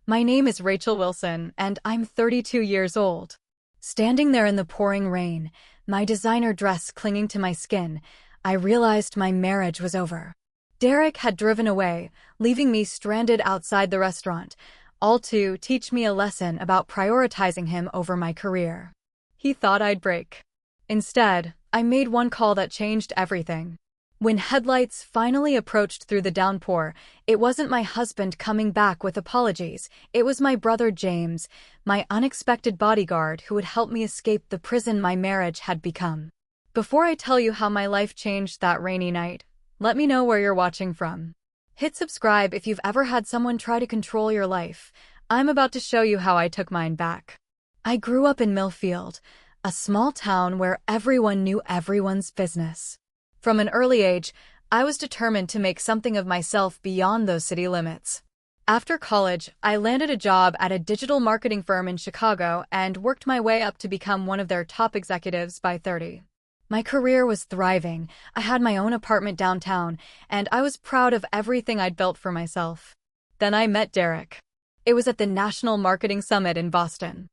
My name is Rachel Wilson, and I'm 32 years old. Standing there in the pouring rain, my designer dress clinging to my skin, I realized my marriage was over. Derek had driven away, leaving me stranded outside the restaurant, all to teach me a lesson about prioritizing him over my career. He thought I'd break. Instead, I made one call that changed everything. When headlights finally approached through the downpour, it wasn't my husband coming back with apologies, it was my brother James, my unexpected bodyguard who would help me escape the prison my marriage had become. Before I tell you how my life changed that rainy night, let me know where you're watching from. Hit subscribe if you've ever had someone try to control your life. I'm about to show you how I took mine back. I grew up in Millfield, a small town where everyone knew everyone's business. From an early age, I was determined to make something of myself beyond those city limits. After college, I landed a job at a digital marketing firm in Chicago and worked my way up to become one of their top executives by 30. My career was thriving, I had my own apartment downtown, and I was proud of everything I'd built for myself. Then I met Derek. It was at the National Marketing Summit in Boston.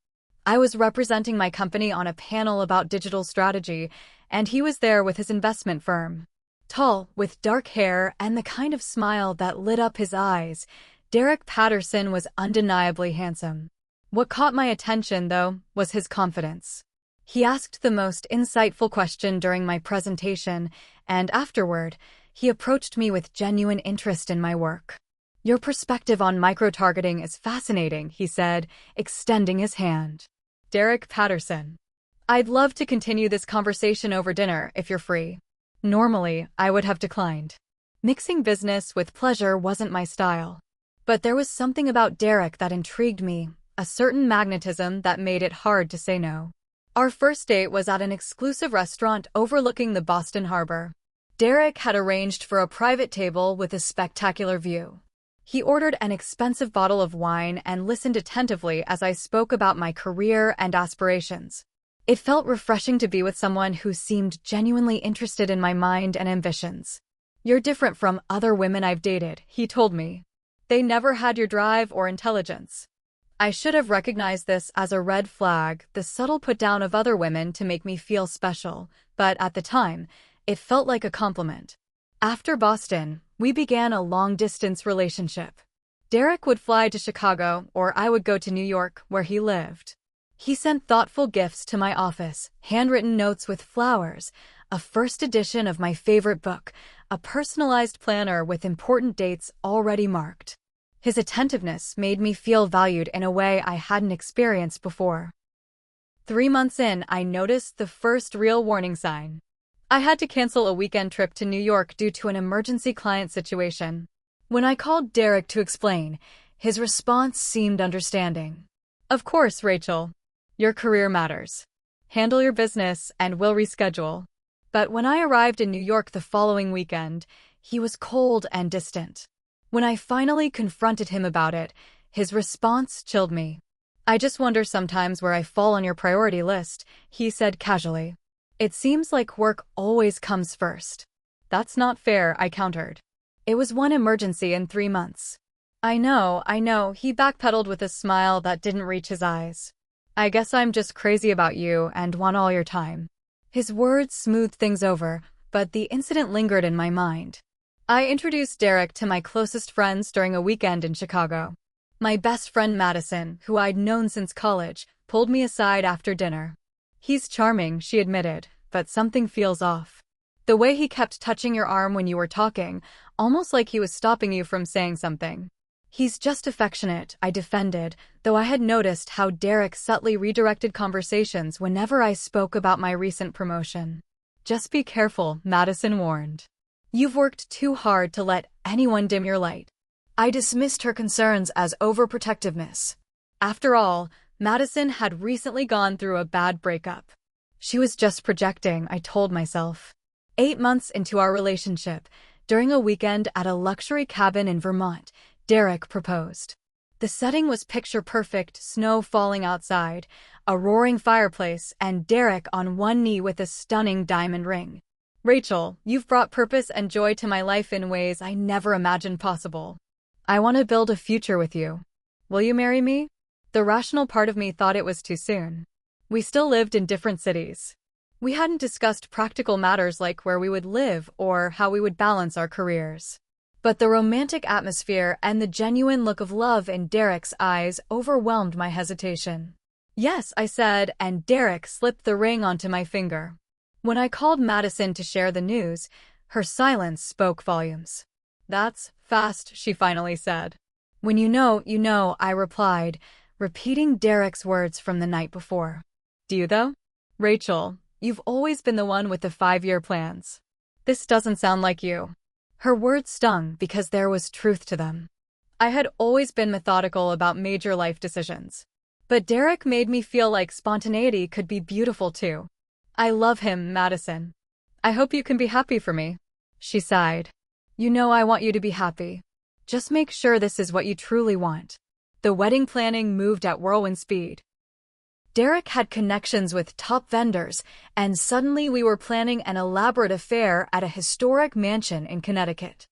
I was representing my company on a panel about digital strategy, and he was there with his investment firm. Tall, with dark hair and the kind of smile that lit up his eyes, Derek Patterson was undeniably handsome. What caught my attention, though, was his confidence. He asked the most insightful question during my presentation, and afterward, he approached me with genuine interest in my work. "Your perspective on micro-targeting is fascinating," he said, extending his hand. Derek Patterson. "I'd love to continue this conversation over dinner if you're free." Normally, I would have declined. Mixing business with pleasure wasn't my style. But there was something about Derek that intrigued me, a certain magnetism that made it hard to say no. Our first date was at an exclusive restaurant overlooking the Boston Harbor. Derek had arranged for a private table with a spectacular view. He ordered an expensive bottle of wine and listened attentively as I spoke about my career and aspirations. It felt refreshing to be with someone who seemed genuinely interested in my mind and ambitions. "You're different from other women I've dated," he told me. "They never had your drive or intelligence." I should have recognized this as a red flag, the subtle put-down of other women to make me feel special, but at the time, it felt like a compliment. After Boston, we began a long-distance relationship. Derek would fly to Chicago, or I would go to New York, where he lived. He sent thoughtful gifts to my office, handwritten notes with flowers, a first edition of my favorite book, a personalized planner with important dates already marked. His attentiveness made me feel valued in a way I hadn't experienced before. 3 months in, I noticed the first real warning sign. I had to cancel a weekend trip to New York due to an emergency client situation. When I called Derek to explain, his response seemed understanding. "Of course, Rachel. Your career matters. Handle your business and we'll reschedule." But when I arrived in New York the following weekend, he was cold and distant. When I finally confronted him about it, his response chilled me. "I just wonder sometimes where I fall on your priority list," he said casually. "It seems like work always comes first." "That's not fair," I countered. "It was one emergency in 3 months." I know, he backpedaled with a smile that didn't reach his eyes. "I guess I'm just crazy about you and want all your time." His words smoothed things over, but the incident lingered in my mind. I introduced Derek to my closest friends during a weekend in Chicago. My best friend Madison, who I'd known since college, pulled me aside after dinner. "He's charming," she admitted, "but something feels off. The way he kept touching your arm when you were talking, almost like he was stopping you from saying something." "He's just affectionate," I defended, though I had noticed how Derek subtly redirected conversations whenever I spoke about my recent promotion. "Just be careful," Madison warned. "You've worked too hard to let anyone dim your light." I dismissed her concerns as overprotectiveness. After all, Madison had recently gone through a bad breakup. She was just projecting, I told myself. 8 months into our relationship, during a weekend at a luxury cabin in Vermont, Derek proposed. The setting was picture-perfect, snow falling outside, a roaring fireplace, and Derek on one knee with a stunning diamond ring. "Rachel, you've brought purpose and joy to my life in ways I never imagined possible. I want to build a future with you." Will you marry me? The rational part of me thought it was too soon. We still lived in different cities. We hadn't discussed practical matters like where we would live or how we would balance our careers. But the romantic atmosphere and the genuine look of love in Derek's eyes overwhelmed my hesitation. Yes, I said, and Derek slipped the ring onto my finger. When I called Madison to share the news, her silence spoke volumes. That's fast, she finally said. When you know, I replied, repeating Derek's words from the night before. Do you though? Rachel, you've always been the one with the 5-year plans. This doesn't sound like you. Her words stung because there was truth to them. I had always been methodical about major life decisions. But Derek made me feel like spontaneity could be beautiful too. I love him, Madison. I hope you can be happy for me. She sighed. You know I want you to be happy. Just make sure this is what you truly want. The wedding planning moved at whirlwind speed. Derek had connections with top vendors, and suddenly we were planning an elaborate affair at a historic mansion in Connecticut.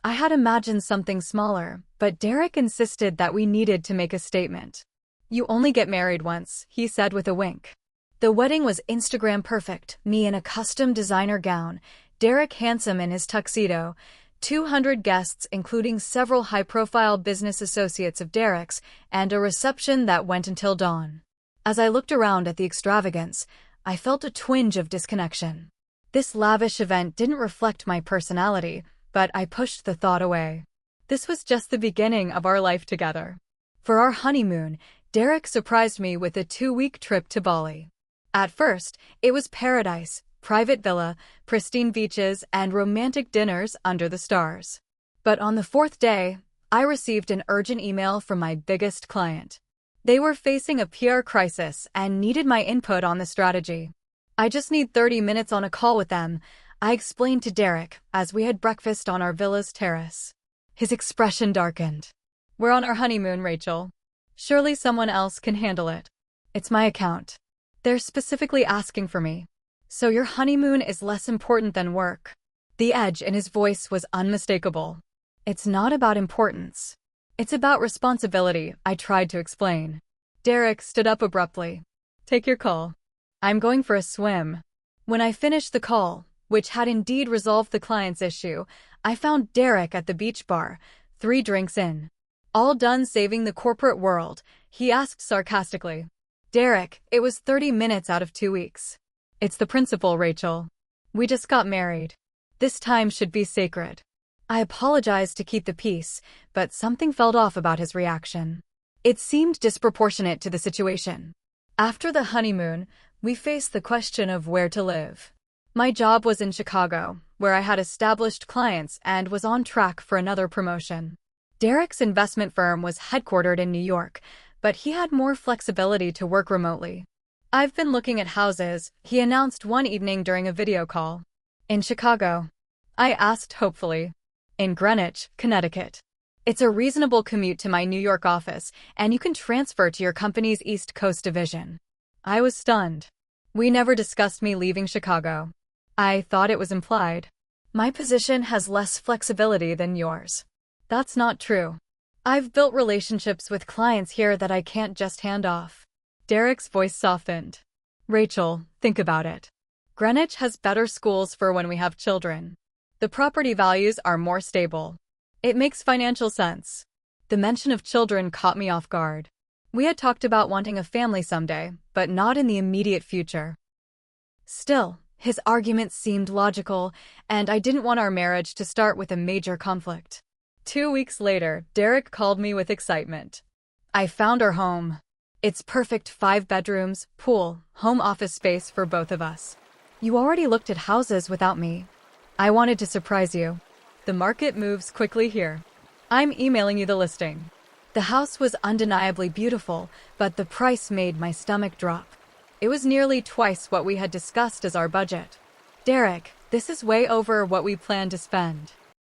I had imagined something smaller, but Derek insisted that we needed to make a statement. You only get married once, he said with a wink. The wedding was Instagram perfect, me in a custom designer gown, Derek handsome in his tuxedo, 200 guests including several high-profile business associates of Derek's, and a reception that went until dawn. As I looked around at the extravagance, I felt a twinge of disconnection. This lavish event didn't reflect my personality, but I pushed the thought away. This was just the beginning of our life together. For our honeymoon, Derek surprised me with a 2-week trip to Bali. At first, it was paradise, private villa, pristine beaches, and romantic dinners under the stars. But on the 4th day, I received an urgent email from my biggest client. They were facing a PR crisis and needed my input on the strategy. I just need 30 minutes on a call with them, I explained to Derek as we had breakfast on our villa's terrace. His expression darkened. We're on our honeymoon, Rachel. Surely someone else can handle it. It's my account. They're specifically asking for me. So your honeymoon is less important than work. The edge in his voice was unmistakable. It's not about importance. It's about responsibility, I tried to explain. Derek stood up abruptly. Take your call. I'm going for a swim. When I finished the call, which had indeed resolved the client's issue, I found Derek at the beach bar, 3 drinks in. All done saving the corporate world, he asked sarcastically. Derek, it was 30 minutes out of 2 weeks. It's the principle, Rachel. We just got married. This time should be sacred. I apologized to keep the peace, but something felt off about his reaction. It seemed disproportionate to the situation. After the honeymoon, we faced the question of where to live. My job was in Chicago, where I had established clients and was on track for another promotion. Derek's investment firm was headquartered in New York, but he had more flexibility to work remotely. I've been looking at houses, he announced one evening during a video call. In Chicago? I asked hopefully. In Greenwich, Connecticut. It's a reasonable commute to my New York office, and you can transfer to your company's East Coast division. I was stunned. We never discussed me leaving Chicago. I thought it was implied. My position has less flexibility than yours. That's not true. I've built relationships with clients here that I can't just hand off. Derek's voice softened. Rachel, think about it. Greenwich has better schools for when we have children. The property values are more stable. It makes financial sense. The mention of children caught me off guard. We had talked about wanting a family someday, but not in the immediate future. Still, his argument seemed logical, and I didn't want our marriage to start with a major conflict. 2 weeks later, Derek called me with excitement. I found our home. It's perfect 5 bedrooms, pool, home office space for both of us. You already looked at houses without me. I wanted to surprise you. The market moves quickly here. I'm emailing you the listing. The house was undeniably beautiful, but the price made my stomach drop. It was nearly twice what we had discussed as our budget. Derek, this is way over what we planned to spend.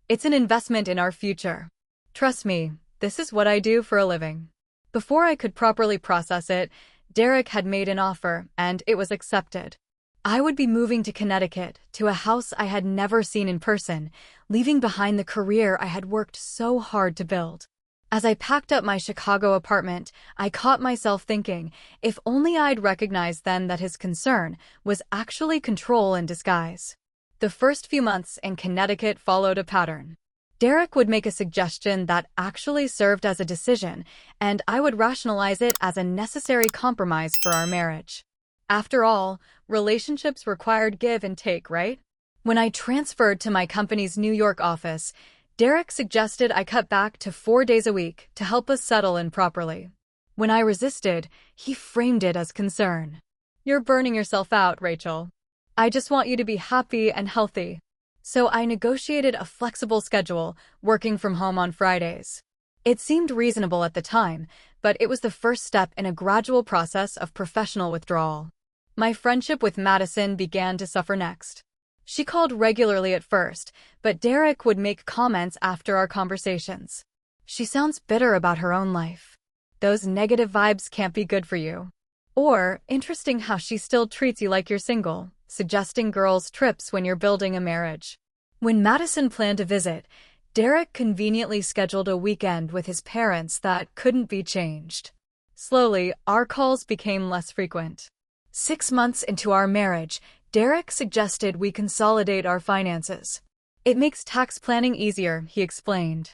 It's an investment in our future. Trust me, this is what I do for a living. Before I could properly process it, Derek had made an offer, and it was accepted. I would be moving to Connecticut, to a house I had never seen in person, leaving behind the career I had worked so hard to build. As I packed up my Chicago apartment, I caught myself thinking, if only I'd recognized then that his concern was actually control in disguise. The first few months in Connecticut followed a pattern. Derek would make a suggestion that actually served as a decision, and I would rationalize it as a necessary compromise for our marriage. After all, relationships required give and take, right? When I transferred to my company's New York office, Derek suggested I cut back to 4 days a week to help us settle in properly. When I resisted, he framed it as concern. "You're burning yourself out, Rachel. I just want you to be happy and healthy." So I negotiated a flexible schedule, working from home on Fridays. It seemed reasonable at the time, but it was the first step in a gradual process of professional withdrawal. My friendship with Madison began to suffer next. She called regularly at first, but Derek would make comments after our conversations. "She sounds bitter about her own life. Those negative vibes can't be good for you." Or, "Interesting how she still treats you like you're single," suggesting girls' trips when you're building a marriage. When Madison planned a visit, Derek conveniently scheduled a weekend with his parents that couldn't be changed. Slowly, our calls became less frequent. 6 months into our marriage, Derek suggested we consolidate our finances. "It makes tax planning easier," he explained.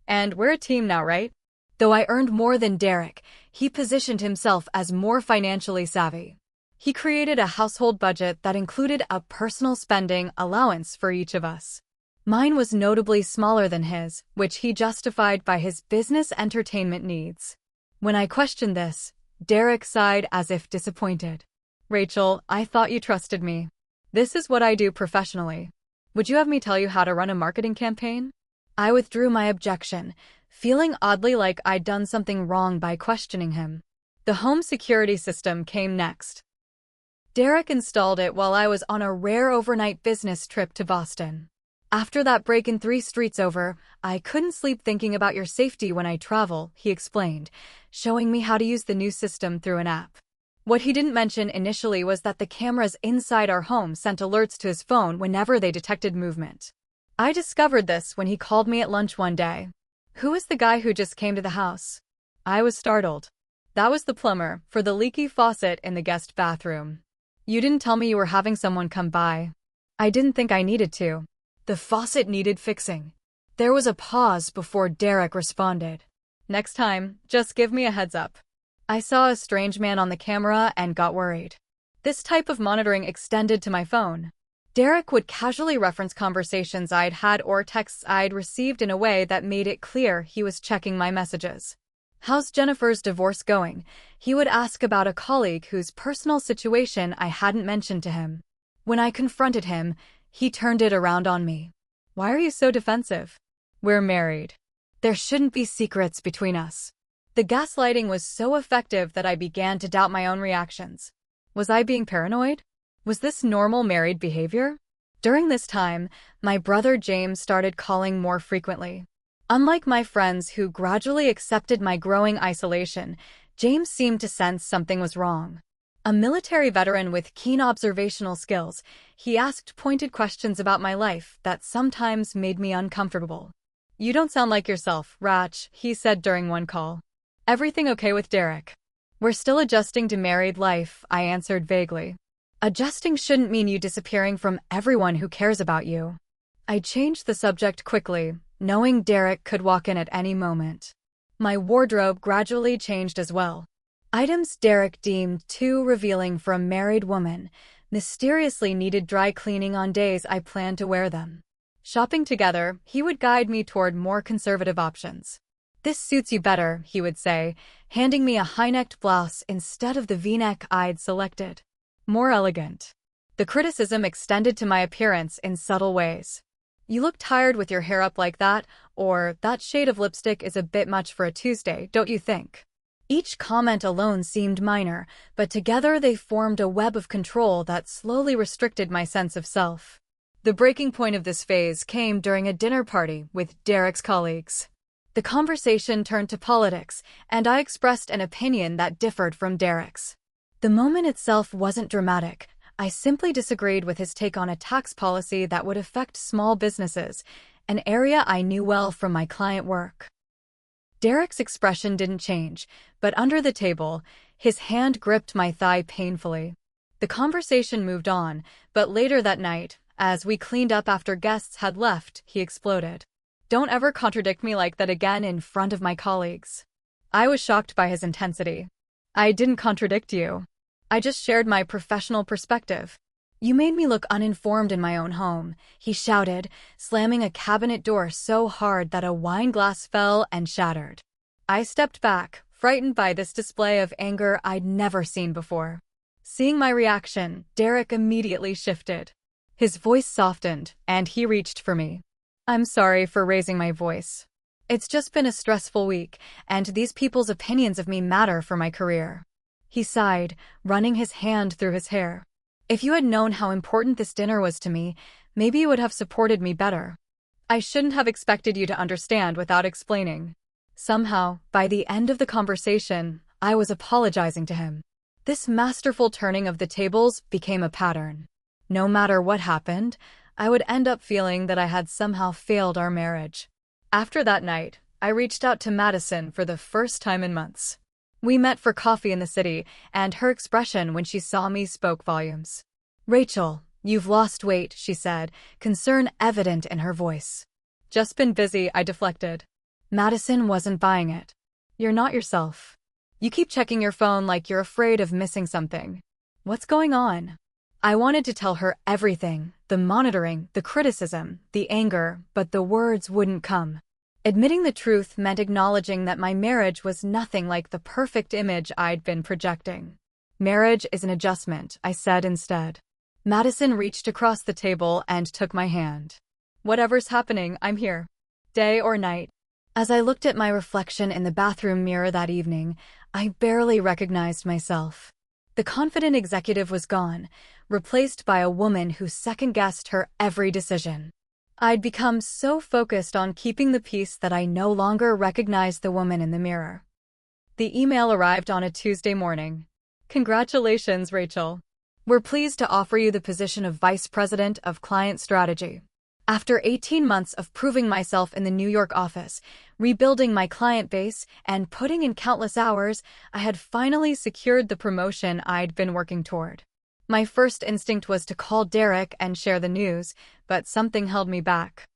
"And we're a team now, right?" Though I earned more than Derek, he positioned himself as more financially savvy. He created a household budget that included a personal spending allowance for each of us. Mine was notably smaller than his, which he justified by his business entertainment needs. When I questioned this, Derek sighed as if disappointed. "Rachel, I thought you trusted me. This is what I do professionally. Would you have me tell you how to run a marketing campaign?" I withdrew my objection, feeling oddly like I'd done something wrong by questioning him. The home security system came next. Derek installed it while I was on a rare overnight business trip to Boston. "After that break in 3 streets over, I couldn't sleep thinking about your safety when I travel," he explained, showing me how to use the new system through an app. What he didn't mention initially was that the cameras inside our home sent alerts to his phone whenever they detected movement. I discovered this when he called me at lunch one day. "Who is the guy who just came to the house?" I was startled. "That was the plumber for the leaky faucet in the guest bathroom. You didn't tell me you were having someone come by." I didn't think I needed to. The faucet needed fixing. There was a pause before Derek responded. "Next time, just give me a heads up." I saw a strange man on the camera and got worried. This type of monitoring extended to my phone. Derek would casually reference conversations I'd had or texts I'd received in a way that made it clear he was checking my messages. "How's Jennifer's divorce going?" he would ask about a colleague whose personal situation I hadn't mentioned to him. When I confronted him, he turned it around on me. "Why are you so defensive? We're married. There shouldn't be secrets between us." The gaslighting was so effective that I began to doubt my own reactions. Was I being paranoid? Was this normal married behavior? During this time, my brother James started calling more frequently. Unlike my friends who gradually accepted my growing isolation, James seemed to sense something was wrong. A military veteran with keen observational skills, he asked pointed questions about my life that sometimes made me uncomfortable. "You don't sound like yourself, Rach," he said during one call. "Everything okay with Derek?" "We're still adjusting to married life," I answered vaguely. "Adjusting shouldn't mean you disappearing from everyone who cares about you." I changed the subject quickly, knowing Derek could walk in at any moment. My wardrobe gradually changed as well. Items Derek deemed too revealing for a married woman mysteriously needed dry cleaning on days I planned to wear them. Shopping together, he would guide me toward more conservative options. "This suits you better," he would say, handing me a high-necked blouse instead of the V-neck I'd selected. "More elegant." The criticism extended to my appearance in subtle ways. "You look tired with your hair up like that," or "That shade of lipstick is a bit much for a Tuesday, don't you think?" Each comment alone seemed minor, but together they formed a web of control that slowly restricted my sense of self. The breaking point of this phase came during a dinner party with Derek's colleagues. The conversation turned to politics, and I expressed an opinion that differed from Derek's. The moment itself wasn't dramatic. I simply disagreed with his take on a tax policy that would affect small businesses, an area I knew well from my client work. Derek's expression didn't change, but under the table, his hand gripped my thigh painfully. The conversation moved on, but later that night, as we cleaned up after guests had left, he exploded. "Don't ever contradict me like that again in front of my colleagues." I was shocked by his intensity. "I didn't contradict you. I just shared my professional perspective." "You made me look uninformed in my own home," he shouted, slamming a cabinet door so hard that a wine glass fell and shattered. I stepped back, frightened by this display of anger I'd never seen before. Seeing my reaction, Derek immediately shifted. His voice softened, and he reached for me. "I'm sorry for raising my voice. It's just been a stressful week, and these people's opinions of me matter for my career." He sighed, running his hand through his hair. "If you had known how important this dinner was to me, maybe you would have supported me better. I shouldn't have expected you to understand without explaining." Somehow, by the end of the conversation, I was apologizing to him. This masterful turning of the tables became a pattern. No matter what happened, I would end up feeling that I had somehow failed our marriage. After that night, I reached out to Madison for the first time in months. We met for coffee in the city, and her expression when she saw me spoke volumes. "Rachel, you've lost weight," she said, concern evident in her voice. "Just been busy," I deflected. Madison wasn't buying it. "You're not yourself. You keep checking your phone like you're afraid of missing something. What's going on?" I wanted to tell her everything, the monitoring, the criticism, the anger, but the words wouldn't come. Admitting the truth meant acknowledging that my marriage was nothing like the perfect image I'd been projecting. "Marriage is an adjustment," I said instead. Madison reached across the table and took my hand. "Whatever's happening, I'm here. Day or night." As I looked at my reflection in the bathroom mirror that evening, I barely recognized myself. The confident executive was gone, replaced by a woman who second-guessed her every decision. I'd become so focused on keeping the peace that I no longer recognized the woman in the mirror. The email arrived on a Tuesday morning. "Congratulations, Rachel. We're pleased to offer you the position of Vice President of Client Strategy." After 18 months of proving myself in the New York office, rebuilding my client base, and putting in countless hours, I had finally secured the promotion I'd been working toward. My first instinct was to call Derek and share the news, but something held me back.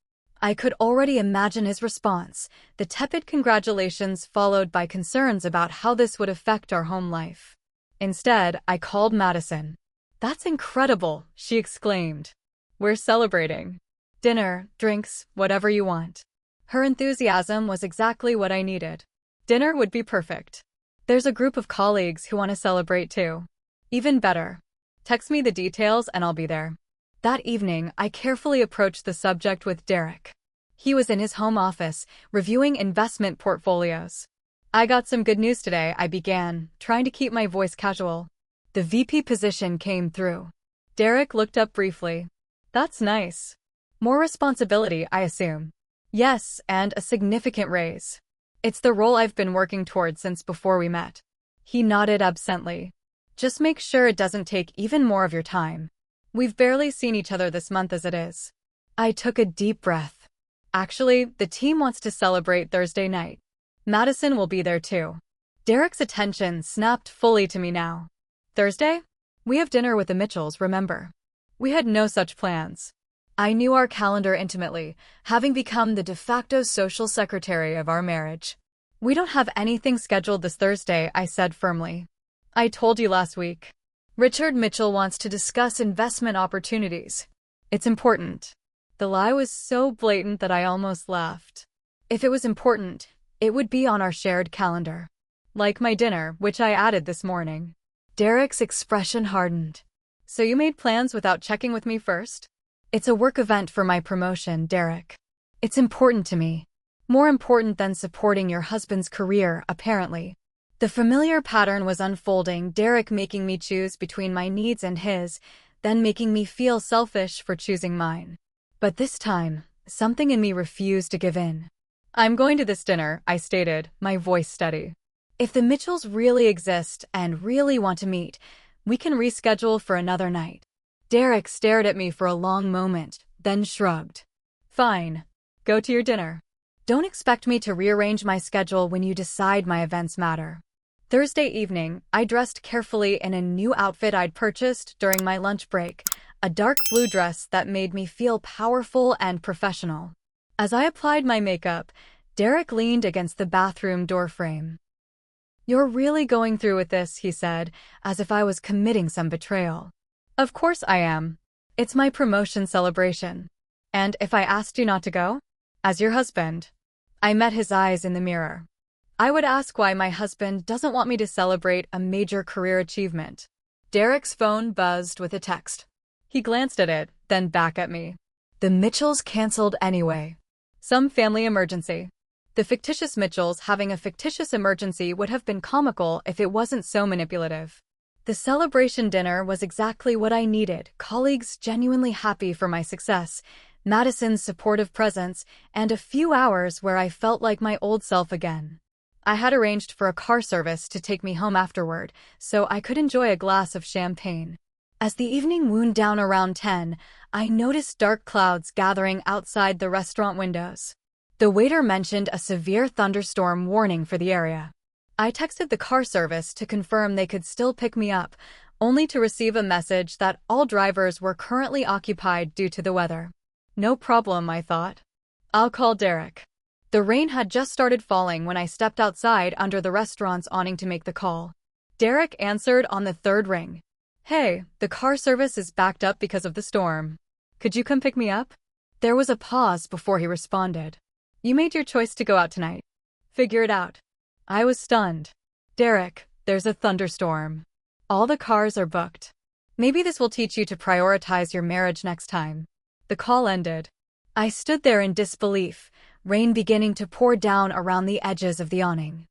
I could already imagine his response, the tepid congratulations followed by concerns about how this would affect our home life. Instead, I called Madison. "That's incredible," she exclaimed. "We're celebrating. Dinner, drinks, whatever you want." Her enthusiasm was exactly what I needed. Dinner would be perfect. "There's a group of colleagues who want to celebrate too." "Even better. Text me the details and I'll be there." That evening, I carefully approached the subject with Derek. He was in his home office, reviewing investment portfolios. "I got some good news today," I began, trying to keep my voice casual. "The VP position came through." Derek looked up briefly. "That's nice. More responsibility, I assume." "Yes, and a significant raise. It's the role I've been working towards since before we met." He nodded absently. "Just make sure it doesn't take even more of your time. We've barely seen each other this month as it is." I took a deep breath. "Actually, the team wants to celebrate Thursday night. Madison will be there too." Derek's attention snapped fully to me now. "Thursday? We have dinner with the Mitchells, remember? We had no such plans." I knew our calendar intimately, having become the de facto social secretary of our marriage. "We don't have anything scheduled this Thursday," I said firmly. "I told you last week. Richard Mitchell wants to discuss investment opportunities. It's important." The lie was so blatant that I almost laughed. If it was important, it would be on our shared calendar. Like my dinner, which I added this morning. Derek's expression hardened. "So you made plans without checking with me first?" "It's a work event for my promotion, Derek. It's important to me. More important than supporting your husband's career, apparently." The familiar pattern was unfolding, Derek making me choose between my needs and his, then making me feel selfish for choosing mine. But this time, something in me refused to give in. "I'm going to this dinner," I stated, my voice steady. "If the Mitchells really exist and really want to meet, we can reschedule for another night." Derek stared at me for a long moment, then shrugged. "Fine. Go to your dinner. Don't expect me to rearrange my schedule when you decide my events matter. Thursday evening, I dressed carefully in a new outfit I'd purchased during my lunch break, a dark blue dress that made me feel powerful and professional. As I applied my makeup, Derek leaned against the bathroom doorframe. "You're really going through with this," he said, as if I was committing some betrayal. "Of course I am. It's my promotion celebration. And if I asked you not to go? As your husband." I met his eyes in the mirror. I would ask why my husband doesn't want me to celebrate a major career achievement. Derek's phone buzzed with a text. He glanced at it, then back at me. The Mitchells canceled anyway. Some family emergency. The fictitious Mitchells having a fictitious emergency would have been comical if it wasn't so manipulative. The celebration dinner was exactly what I needed, colleagues genuinely happy for my success, Madison's supportive presence, and a few hours where I felt like my old self again. I had arranged for a car service to take me home afterward, so I could enjoy a glass of champagne. As the evening wound down around 10, I noticed dark clouds gathering outside the restaurant windows. The waiter mentioned a severe thunderstorm warning for the area. I texted the car service to confirm they could still pick me up, only to receive a message that all drivers were currently occupied due to the weather. No problem, I thought. I'll call Derek. The rain had just started falling when I stepped outside under the restaurant's awning to make the call. Derek answered on the third ring. "Hey, the car service is backed up because of the storm. Could you come pick me up?" There was a pause before he responded. "You made your choice to go out tonight. Figure it out." I was stunned. "Derek, there's a thunderstorm. All the cars are booked. Maybe this will teach you to prioritize your marriage next time." The call ended. I stood there in disbelief, rain beginning to pour down around the edges of the awning.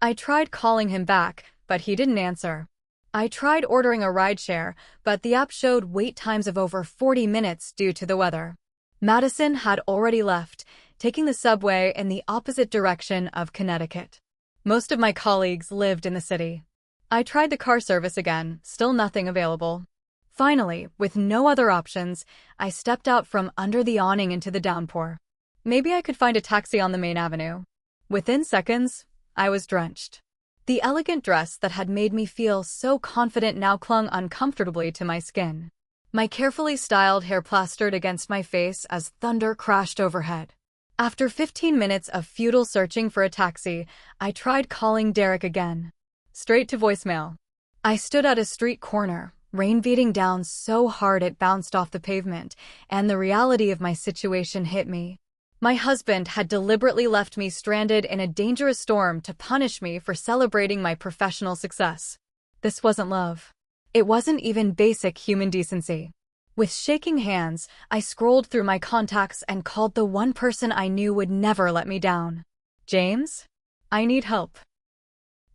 I tried calling him back, but he didn't answer. I tried ordering a rideshare, but the app showed wait times of over 40 minutes due to the weather. Madison had already left, taking the subway in the opposite direction of Connecticut. Most of my colleagues lived in the city. I tried the car service again, still nothing available. Finally, with no other options, I stepped out from under the awning into the downpour. Maybe I could find a taxi on the main avenue. Within seconds, I was drenched. The elegant dress that had made me feel so confident now clung uncomfortably to my skin. My carefully styled hair plastered against my face as thunder crashed overhead. After 15 minutes of futile searching for a taxi, I tried calling Derek again. Straight to voicemail. I stood at a street corner, rain beating down so hard it bounced off the pavement, and the reality of my situation hit me. My husband had deliberately left me stranded in a dangerous storm to punish me for celebrating my professional success. This wasn't love. It wasn't even basic human decency. With shaking hands, I scrolled through my contacts and called the one person I knew would never let me down. "James? I need help."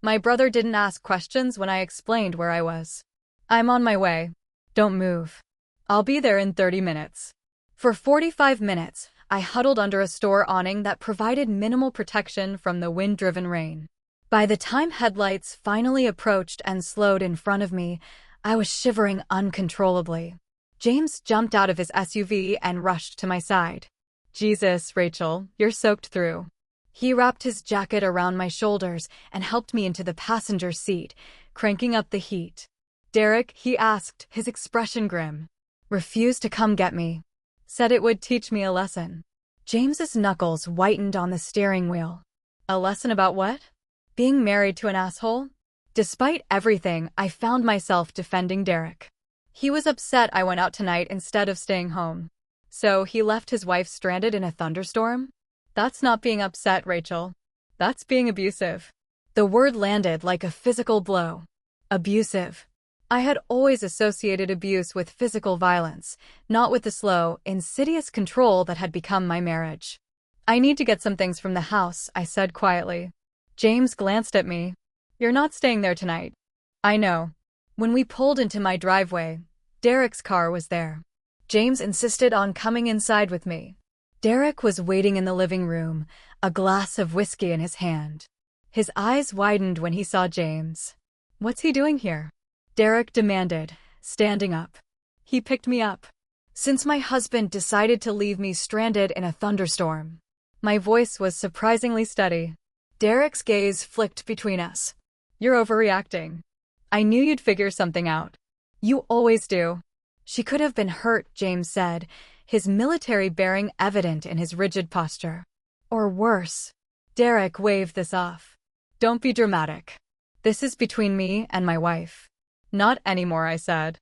My brother didn't ask questions when I explained where I was. "I'm on my way. Don't move. I'll be there in 30 minutes. For 45 minutes, I huddled under a store awning that provided minimal protection from the wind-driven rain. By the time headlights finally approached and slowed in front of me, I was shivering uncontrollably. James jumped out of his SUV and rushed to my side. "Jesus, Rachel, you're soaked through." He wrapped his jacket around my shoulders and helped me into the passenger seat, cranking up the heat. "Derek," he asked, his expression grim. "Refused to come get me. Said it would teach me a lesson." James's knuckles whitened on the steering wheel. A lesson about what? Being married to an asshole? Despite everything, I found myself defending Derek. He was upset I went out tonight instead of staying home. So he left his wife stranded in a thunderstorm? That's not being upset, Rachel. That's being abusive. The word landed like a physical blow. Abusive. I had always associated abuse with physical violence, not with the slow, insidious control that had become my marriage. "I need to get some things from the house," I said quietly. James glanced at me. "You're not staying there tonight." "I know." When we pulled into my driveway, Derek's car was there. James insisted on coming inside with me. Derek was waiting in the living room, a glass of whiskey in his hand. His eyes widened when he saw James. "What's he doing here?" Derek demanded, standing up. "He picked me up. Since my husband decided to leave me stranded in a thunderstorm." My voice was surprisingly steady. Derek's gaze flicked between us. You're overreacting. I knew you'd figure something out. You always do. She could have been hurt, James said, his military bearing evident in his rigid posture. Or worse. Derek waved this off. Don't be dramatic. This is between me and my wife. Not anymore, I said.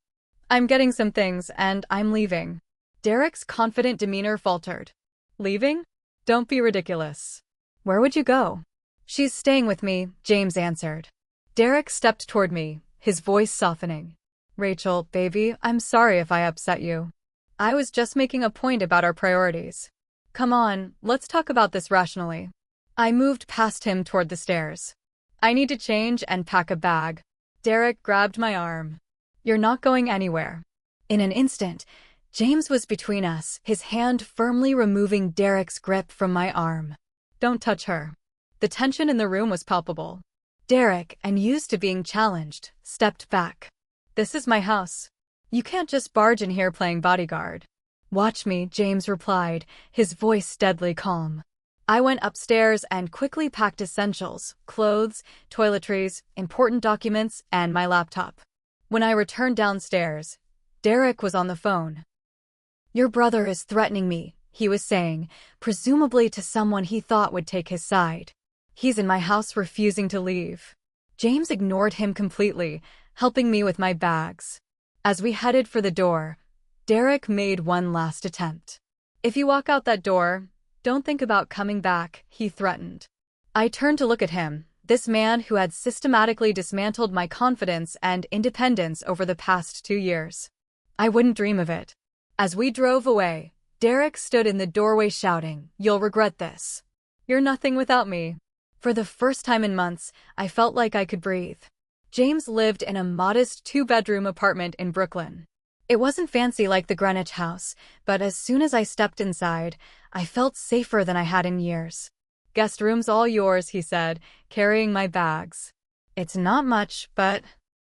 I'm getting some things and I'm leaving. Derek's confident demeanor faltered. Leaving? Don't be ridiculous. Where would you go? She's staying with me, James answered. Derek stepped toward me, his voice softening. Rachel, baby, I'm sorry if I upset you. I was just making a point about our priorities. Come on, let's talk about this rationally. I moved past him toward the stairs. I need to change and pack a bag. Derek grabbed my arm. You're not going anywhere. In an instant, James was between us, his hand firmly removing Derek's grip from my arm. Don't touch her. The tension in the room was palpable. Derek, and used to being challenged, stepped back. This is my house. You can't just barge in here playing bodyguard. Watch me, James replied, his voice deadly calm. I went upstairs and quickly packed essentials, clothes, toiletries, important documents, and my laptop. When I returned downstairs, Derek was on the phone. Your brother is threatening me, he was saying, presumably to someone he thought would take his side. He's in my house refusing to leave. James ignored him completely, helping me with my bags. As we headed for the door, Derek made one last attempt. If you walk out that door, don't think about coming back, he threatened. I turned to look at him, this man who had systematically dismantled my confidence and independence over the past 2 years. I wouldn't dream of it. As we drove away, Derek stood in the doorway shouting, "You'll regret this. You're nothing without me." For the first time in months, I felt like I could breathe. James lived in a modest 2-bedroom apartment in Brooklyn. It wasn't fancy like the Greenwich house, but as soon as I stepped inside, I felt safer than I had in years. Guest room's all yours, he said, carrying my bags. It's not much, but...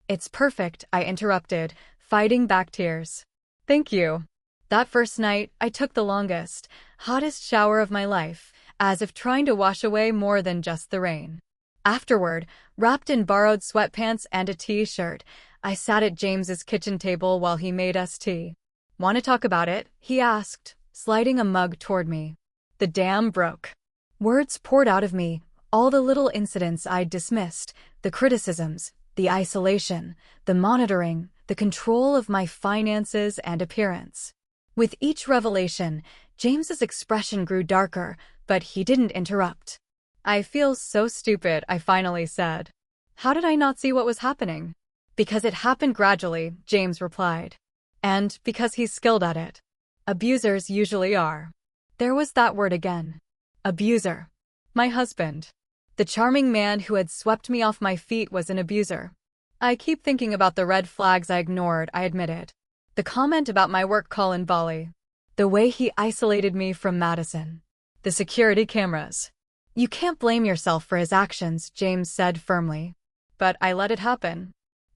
It's perfect, I interrupted, fighting back tears. Thank you. That first night, I took the longest, hottest shower of my life, as if trying to wash away more than just the rain. Afterward, wrapped in borrowed sweatpants and a t-shirt, I sat at James's kitchen table while he made us tea. Want to talk about it? He asked, sliding a mug toward me. The dam broke. Words poured out of me, all the little incidents I'd dismissed, the criticisms, the isolation, the monitoring, the control of my finances and appearance. With each revelation, James's expression grew darker, but he didn't interrupt. I feel so stupid, I finally said. How did I not see what was happening? Because it happened gradually, James replied. And because he's skilled at it. Abusers usually are. There was that word again. Abuser. My husband. The charming man who had swept me off my feet was an abuser. I keep thinking about the red flags I ignored, I admitted. The comment about my work call in Bali. The way he isolated me from Madison. The security cameras. You can't blame yourself for his actions, James said firmly. But I let it happen.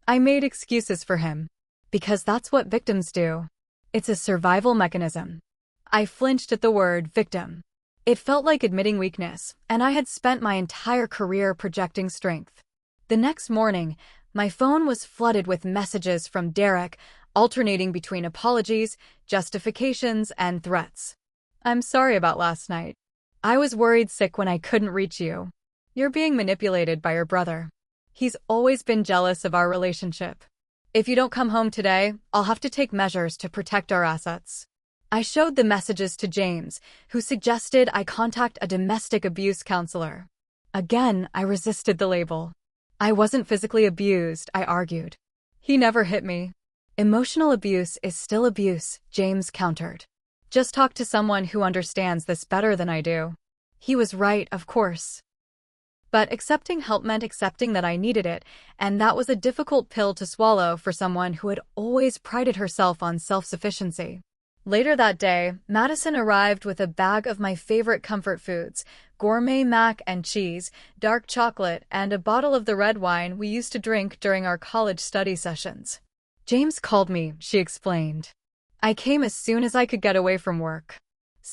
I made excuses for him. Because that's what victims do. It's a survival mechanism. I flinched at the word victim. It felt like admitting weakness, and I had spent my entire career projecting strength. The next morning, my phone was flooded with messages from Derek, alternating between apologies, justifications, and threats. I'm sorry about last night. I was worried sick when I couldn't reach you. You're being manipulated by your brother. He's always been jealous of our relationship. If you don't come home today, I'll have to take measures to protect our assets. I showed the messages to James, who suggested I contact a domestic abuse counselor. Again, I resisted the label. I wasn't physically abused, I argued. He never hit me. Emotional abuse is still abuse, James countered. Just talk to someone who understands this better than I do. He was right, of course. But accepting help meant accepting that I needed it, and that was a difficult pill to swallow for someone who had always prided herself on self-sufficiency. Later that day, Madison arrived with a bag of my favorite comfort foods, gourmet mac and cheese, dark chocolate, and a bottle of the red wine we used to drink during our college study sessions. James called me, she explained. I came as soon as I could get away from work.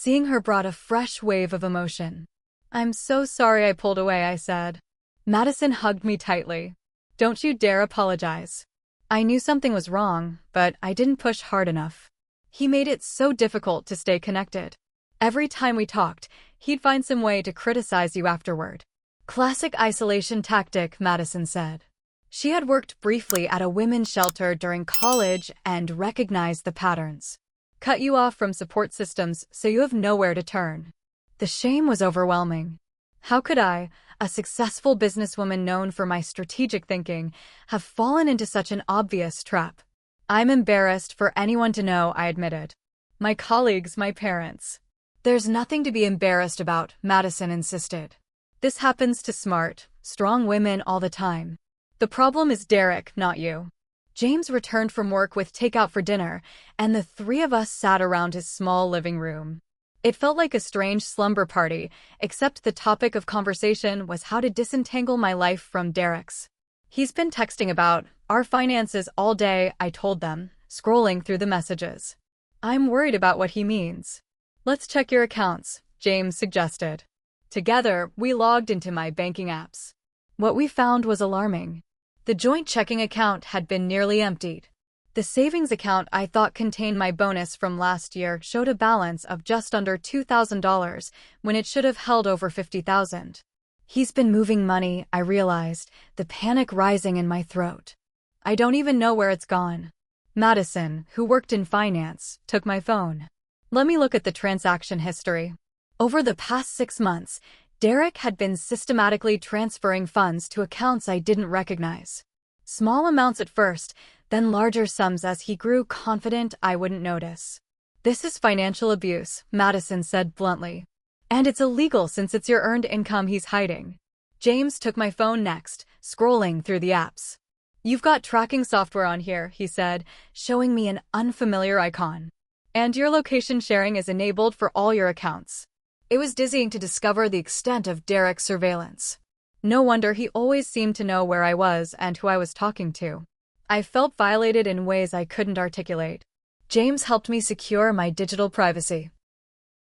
Seeing her brought a fresh wave of emotion. "I'm so sorry I pulled away," I said. Madison hugged me tightly. "Don't you dare apologize. I knew something was wrong, but I didn't push hard enough." He made it so difficult to stay connected. Every time we talked, he'd find some way to criticize you afterward. "Classic isolation tactic," Madison said. She had worked briefly at a women's shelter during college and recognized the patterns. Cut you off from support systems so you have nowhere to turn. The shame was overwhelming. How could I, a successful businesswoman known for my strategic thinking, have fallen into such an obvious trap? "I'm embarrassed for anyone to know," I admitted. "My colleagues, my parents." "There's nothing to be embarrassed about," Madison insisted. "This happens to smart, strong women all the time. The problem is Derek, not you." James returned from work with takeout for dinner, and the three of us sat around his small living room. It felt like a strange slumber party, except the topic of conversation was how to disentangle my life from Derek's. "He's been texting about our finances all day," I told them, scrolling through the messages. "I'm worried about what he means." "Let's check your accounts," James suggested. Together, we logged into my banking apps. What we found was alarming. The joint checking account had been nearly emptied. The savings account I thought contained my bonus from last year showed a balance of just under $2,000 when it should have held over $50,000. "He's been moving money," I realized, the panic rising in my throat. "I don't even know where it's gone." Madison, who worked in finance, took my phone. "Let me look at the transaction history." Over the past 6 months, Derek had been systematically transferring funds to accounts I didn't recognize. Small amounts at first, then larger sums as he grew confident I wouldn't notice. "This is financial abuse," Madison said bluntly. "And it's illegal since it's your earned income he's hiding." James took my phone next, scrolling through the apps. "You've got tracking software on here," he said, showing me an unfamiliar icon. "And your location sharing is enabled for all your accounts." It was dizzying to discover the extent of Derek's surveillance. No wonder he always seemed to know where I was and who I was talking to. I felt violated in ways I couldn't articulate. James helped me secure my digital privacy.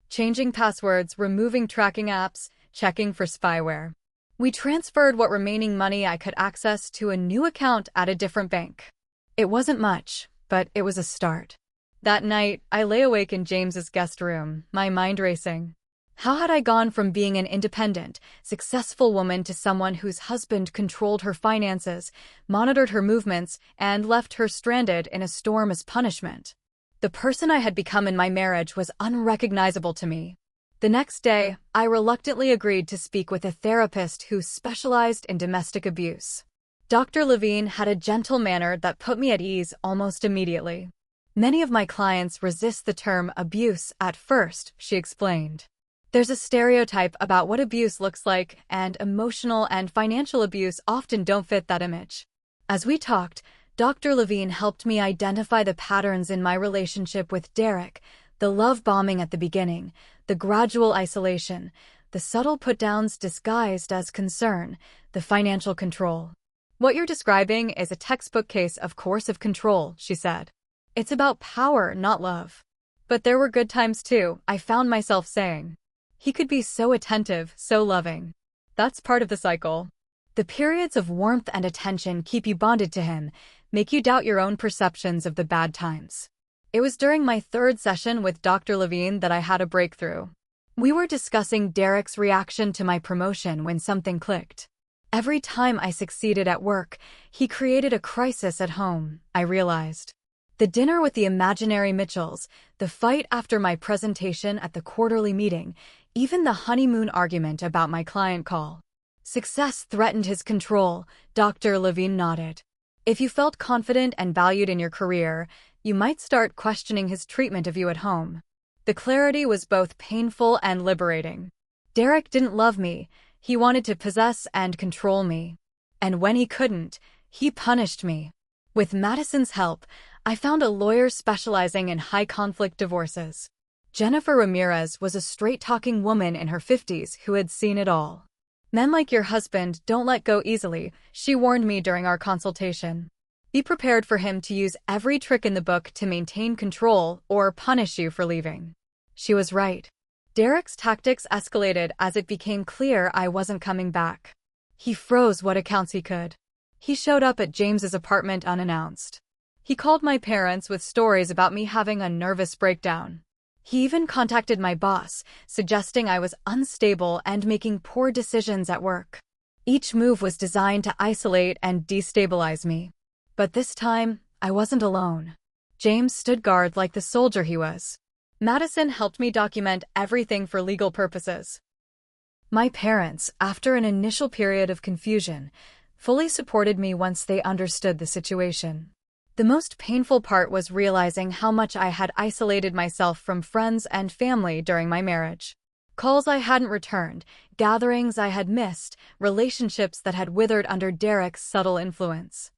Changing passwords, removing tracking apps, checking for spyware. We transferred what remaining money I could access to a new account at a different bank. It wasn't much, but it was a start. That night, I lay awake in James's guest room, my mind racing. How had I gone from being an independent, successful woman to someone whose husband controlled her finances, monitored her movements, and left her stranded in a storm as punishment? The person I had become in my marriage was unrecognizable to me. The next day, I reluctantly agreed to speak with a therapist who specialized in domestic abuse. Dr. Levine had a gentle manner that put me at ease almost immediately. "Many of my clients resist the term abuse at first," she explained. "There's a stereotype about what abuse looks like, and emotional and financial abuse often don't fit that image." As we talked, Dr. Levine helped me identify the patterns in my relationship with Derek, the love bombing at the beginning, the gradual isolation, the subtle put-downs disguised as concern, the financial control. "What you're describing is a textbook case of coercive control," she said. "It's about power, not love." "But there were good times too," I found myself saying. "He could be so attentive, so loving." "That's part of the cycle." The periods of warmth and attention keep you bonded to him, make you doubt your own perceptions of the bad times. It was during my third session with Dr. Levine that I had a breakthrough. We were discussing Derek's reaction to my promotion when something clicked. Every time I succeeded at work, he created a crisis at home, I realized. The dinner with the imaginary Mitchells, the fight after my presentation at the quarterly meeting, even the honeymoon argument about my client call. Success threatened his control, Dr. Levine nodded. If you felt confident and valued in your career, you might start questioning his treatment of you at home. The clarity was both painful and liberating. Derek didn't love me, he wanted to possess and control me. And when he couldn't, he punished me. With Madison's help, I found a lawyer specializing in high-conflict divorces. Jennifer Ramirez was a straight-talking woman in her 50s who had seen it all. "Men like your husband don't let go easily," she warned me during our consultation. "Be prepared for him to use every trick in the book to maintain control or punish you for leaving." She was right. Derek's tactics escalated as it became clear I wasn't coming back. He froze what accounts he could. He showed up at James's apartment unannounced. He called my parents with stories about me having a nervous breakdown. He even contacted my boss, suggesting I was unstable and making poor decisions at work. Each move was designed to isolate and destabilize me. But this time, I wasn't alone. James stood guard like the soldier he was. Madison helped me document everything for legal purposes. My parents, after an initial period of confusion, fully supported me once they understood the situation. The most painful part was realizing how much I had isolated myself from friends and family during my marriage. Calls I hadn't returned, gatherings I had missed, relationships that had withered under Derek's subtle influence.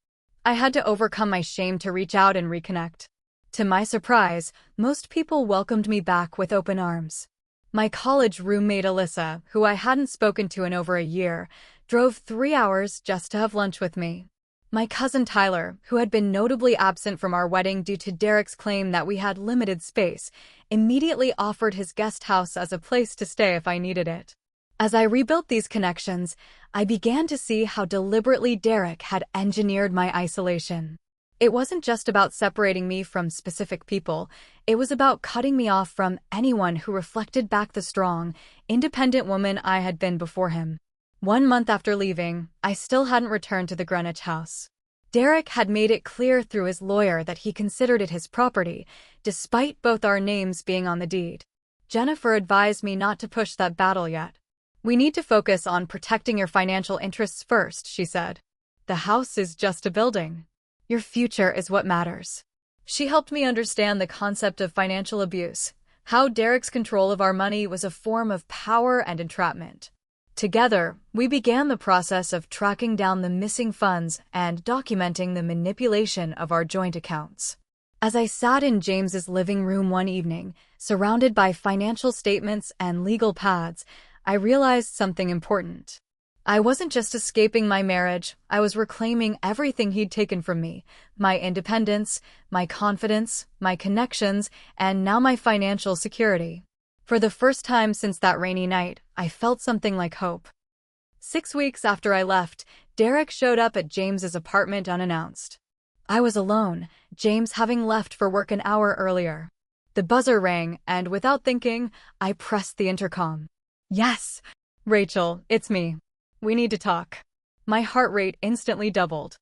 I had to overcome my shame to reach out and reconnect. To my surprise, most people welcomed me back with open arms. My college roommate Alyssa, who I hadn't spoken to in over a year, drove 3 hours just to have lunch with me. My cousin Tyler, who had been notably absent from our wedding due to Derek's claim that we had limited space, immediately offered his guest house as a place to stay if I needed it. As I rebuilt these connections, I began to see how deliberately Derek had engineered my isolation. It wasn't just about separating me from specific people, it was about cutting me off from anyone who reflected back the strong, independent woman I had been before him. 1 month after leaving, I still hadn't returned to the Greenwich house. Derek had made it clear through his lawyer that he considered it his property, despite both our names being on the deed. Jennifer advised me not to push that battle yet. "We need to focus on protecting your financial interests first," she said. "The house is just a building. Your future is what matters." She helped me understand the concept of financial abuse, how Derek's control of our money was a form of power and entrapment. Together, we began the process of tracking down the missing funds and documenting the manipulation of our joint accounts. As I sat in James's living room one evening, surrounded by financial statements and legal pads, I realized something important. I wasn't just escaping my marriage, I was reclaiming everything he'd taken from me: my independence, my confidence, my connections, and now my financial security. For the first time since that rainy night, I felt something like hope. 6 weeks after I left, Derek showed up at James's apartment unannounced. I was alone, James having left for work an hour earlier. The buzzer rang, and without thinking, I pressed the intercom. "Yes, Rachel, it's me. We need to talk." My heart rate instantly doubled.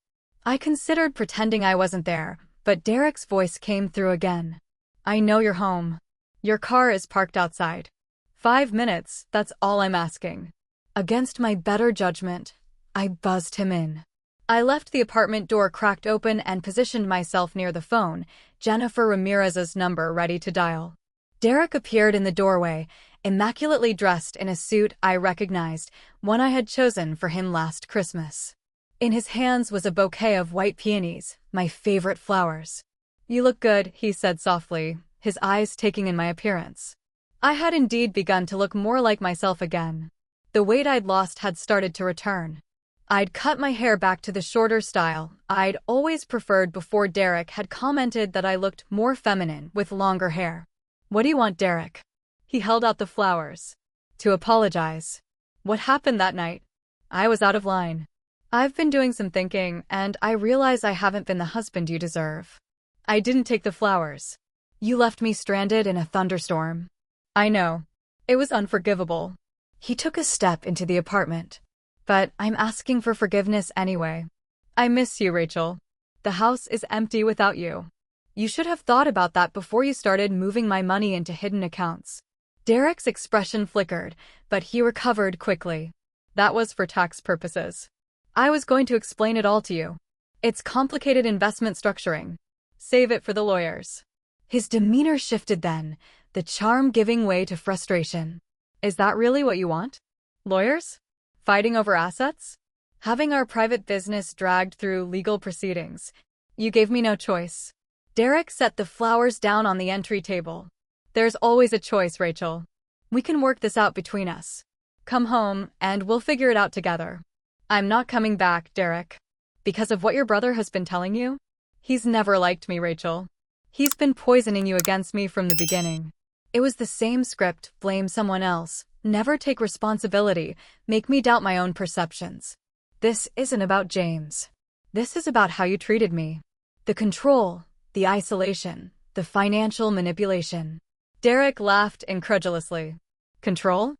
I considered pretending I wasn't there, but Derek's voice came through again. "I know you're home. Your car is parked outside. 5 minutes, that's all I'm asking." Against my better judgment, I buzzed him in. I left the apartment door cracked open and positioned myself near the phone, Jennifer Ramirez's number ready to dial. Derek appeared in the doorway, immaculately dressed in a suit I recognized, one I had chosen for him last Christmas. In his hands was a bouquet of white peonies, my favorite flowers. "You look good," he said softly, his eyes taking in my appearance. I had indeed begun to look more like myself again. The weight I'd lost had started to return. I'd cut my hair back to the shorter style I'd always preferred before Derek had commented that I looked more feminine with longer hair. "What do you want, Derek?" He held out the flowers. "To apologize. What happened that night? I was out of line. I've been doing some thinking, and I realize I haven't been the husband you deserve. I didn't take the flowers. You left me stranded in a thunderstorm. I know. It was unforgivable." He took a step into the apartment. "But I'm asking for forgiveness anyway. I miss you, Rachel. The house is empty without you. You should have thought about that before you started moving my money into hidden accounts." Derek's expression flickered, but he recovered quickly. "That was for tax purposes. I was going to explain it all to you. It's complicated investment structuring. Save it for the lawyers." His demeanor shifted then, the charm giving way to frustration. "Is that really what you want? Lawyers? Fighting over assets? Having our private business dragged through legal proceedings? You gave me no choice." Derek set the flowers down on the entry table. "There's always a choice, Rachel. We can work this out between us. Come home, and we'll figure it out together." "I'm not coming back, Derek. Because of what your brother has been telling you? He's never liked me, Rachel. He's been poisoning you against me from the beginning. It was the same script: blame someone else, never take responsibility, make me doubt my own perceptions. This isn't about James. This is about how you treated me. The control, the isolation, the financial manipulation. Derek laughed incredulously. Control?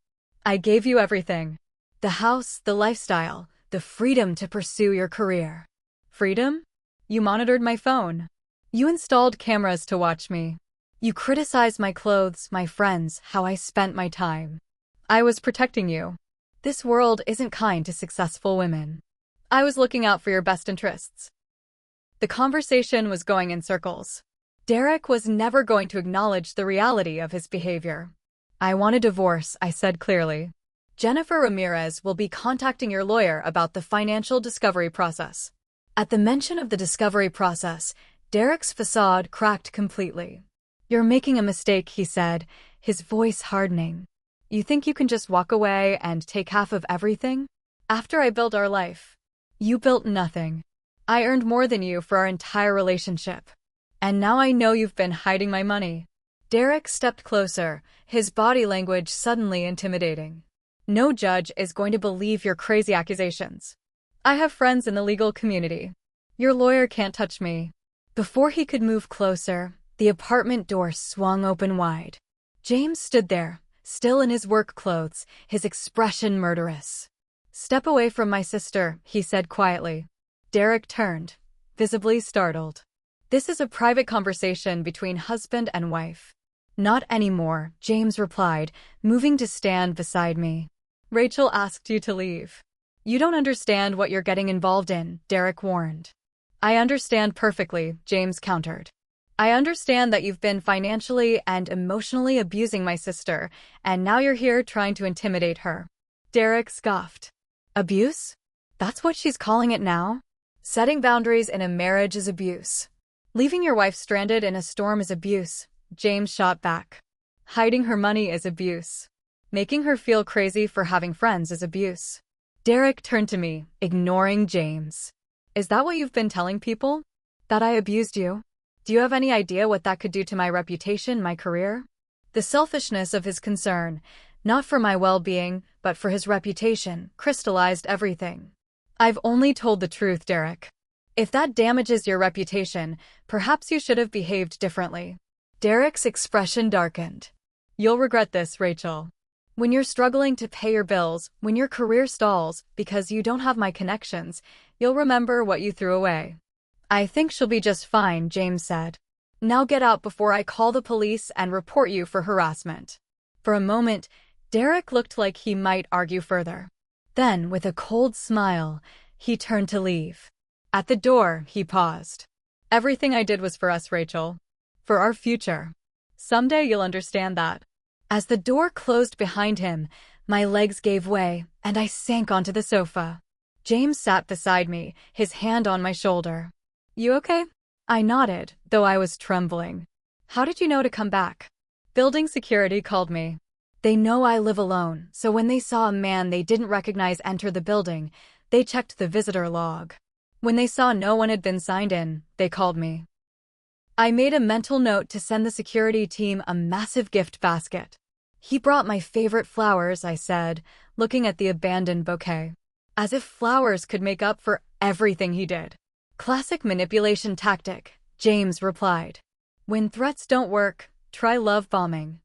I gave you everything. The house, the lifestyle, the freedom to pursue your career. Freedom? You monitored my phone. You installed cameras to watch me. You criticized my clothes, my friends, how I spent my time. I was protecting you. This world isn't kind to successful women. I was looking out for your best interests. The conversation was going in circles. Derek was never going to acknowledge the reality of his behavior. I want a divorce, I said clearly. Jennifer Ramirez will be contacting your lawyer about the financial discovery process. At the mention of the discovery process, Derek's facade cracked completely. You're making a mistake, he said, his voice hardening. You think you can just walk away and take half of everything? After I built our life. You built nothing. I earned more than you for our entire relationship. And now I know you've been hiding my money. Derek stepped closer, his body language suddenly intimidating. No judge is going to believe your crazy accusations. I have friends in the legal community. Your lawyer can't touch me. Before he could move closer, the apartment door swung open wide. James stood there, still in his work clothes, his expression murderous. Step away from my sister, he said quietly. Derek turned, visibly startled. This is a private conversation between husband and wife. Not anymore, James replied, moving to stand beside me. Rachel asked you to leave. You don't understand what you're getting involved in, Derek warned. I understand perfectly, James countered. I understand that you've been financially and emotionally abusing my sister, and now you're here trying to intimidate her. Derek scoffed. Abuse? That's what she's calling it now? Setting boundaries in a marriage is abuse. Leaving your wife stranded in a storm is abuse, James shot back. Hiding her money is abuse. Making her feel crazy for having friends is abuse. Derek turned to me, ignoring James. Is that what you've been telling people? That I abused you? Do you have any idea what that could do to my reputation, my career? The selfishness of his concern, not for my well-being, but for his reputation, crystallized everything. I've only told the truth, Derek. If that damages your reputation, perhaps you should have behaved differently. Derek's expression darkened. You'll regret this, Rachel. When you're struggling to pay your bills, when your career stalls because you don't have my connections, you'll remember what you threw away. I think she'll be just fine, James said. Now get out before I call the police and report you for harassment. For a moment, Derek looked like he might argue further. Then, with a cold smile, he turned to leave. At the door, he paused. Everything I did was for us, Rachel. For our future. Someday you'll understand that. As the door closed behind him, my legs gave way, and I sank onto the sofa. James sat beside me, his hand on my shoulder. You okay? I nodded, though I was trembling. How did you know to come back? Building security called me. They know I live alone, so when they saw a man they didn't recognize enter the building, they checked the visitor log. When they saw no one had been signed in, they called me. I made a mental note to send the security team a massive gift basket. He brought my favorite flowers, I said, looking at the abandoned bouquet. As if flowers could make up for everything he did. Classic manipulation tactic, James replied. When threats don't work, try love bombing.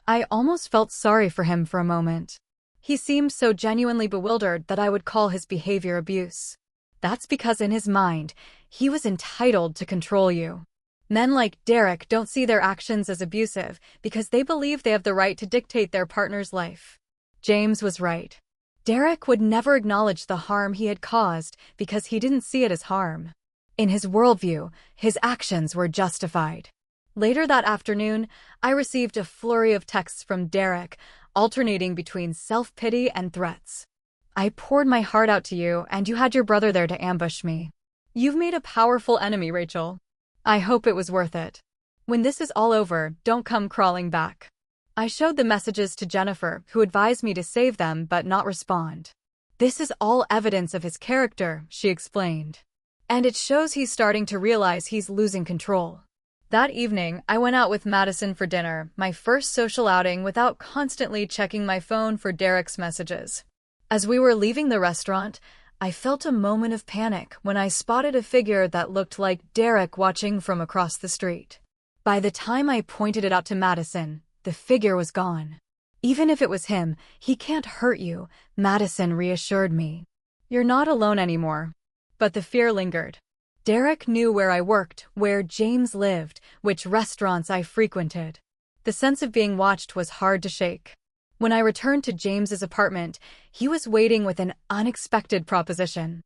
I almost felt sorry for him for a moment. He seemed so genuinely bewildered that I would call his behavior abuse. That's because in his mind, he was entitled to control you. Men like Derek don't see their actions as abusive because they believe they have the right to dictate their partner's life. James was right. Derek would never acknowledge the harm he had caused because he didn't see it as harm. In his worldview, his actions were justified. Later that afternoon, I received a flurry of texts from Derek, alternating between self-pity and threats. I poured my heart out to you, and you had your brother there to ambush me. You've made a powerful enemy, Rachel. I hope it was worth it. When this is all over, don't come crawling back. I showed the messages to Jennifer, who advised me to save them but not respond. This is all evidence of his character, she explained. And it shows he's starting to realize he's losing control. That evening, I went out with Madison for dinner, my first social outing without constantly checking my phone for Derek's messages. As we were leaving the restaurant, I felt a moment of panic when I spotted a figure that looked like Derek watching from across the street. By the time I pointed it out to Madison, the figure was gone. Even if it was him, he can't hurt you, Madison reassured me. You're not alone anymore. But the fear lingered. Derek knew where I worked, where James lived, which restaurants I frequented. The sense of being watched was hard to shake. When I returned to James's apartment, he was waiting with an unexpected proposition.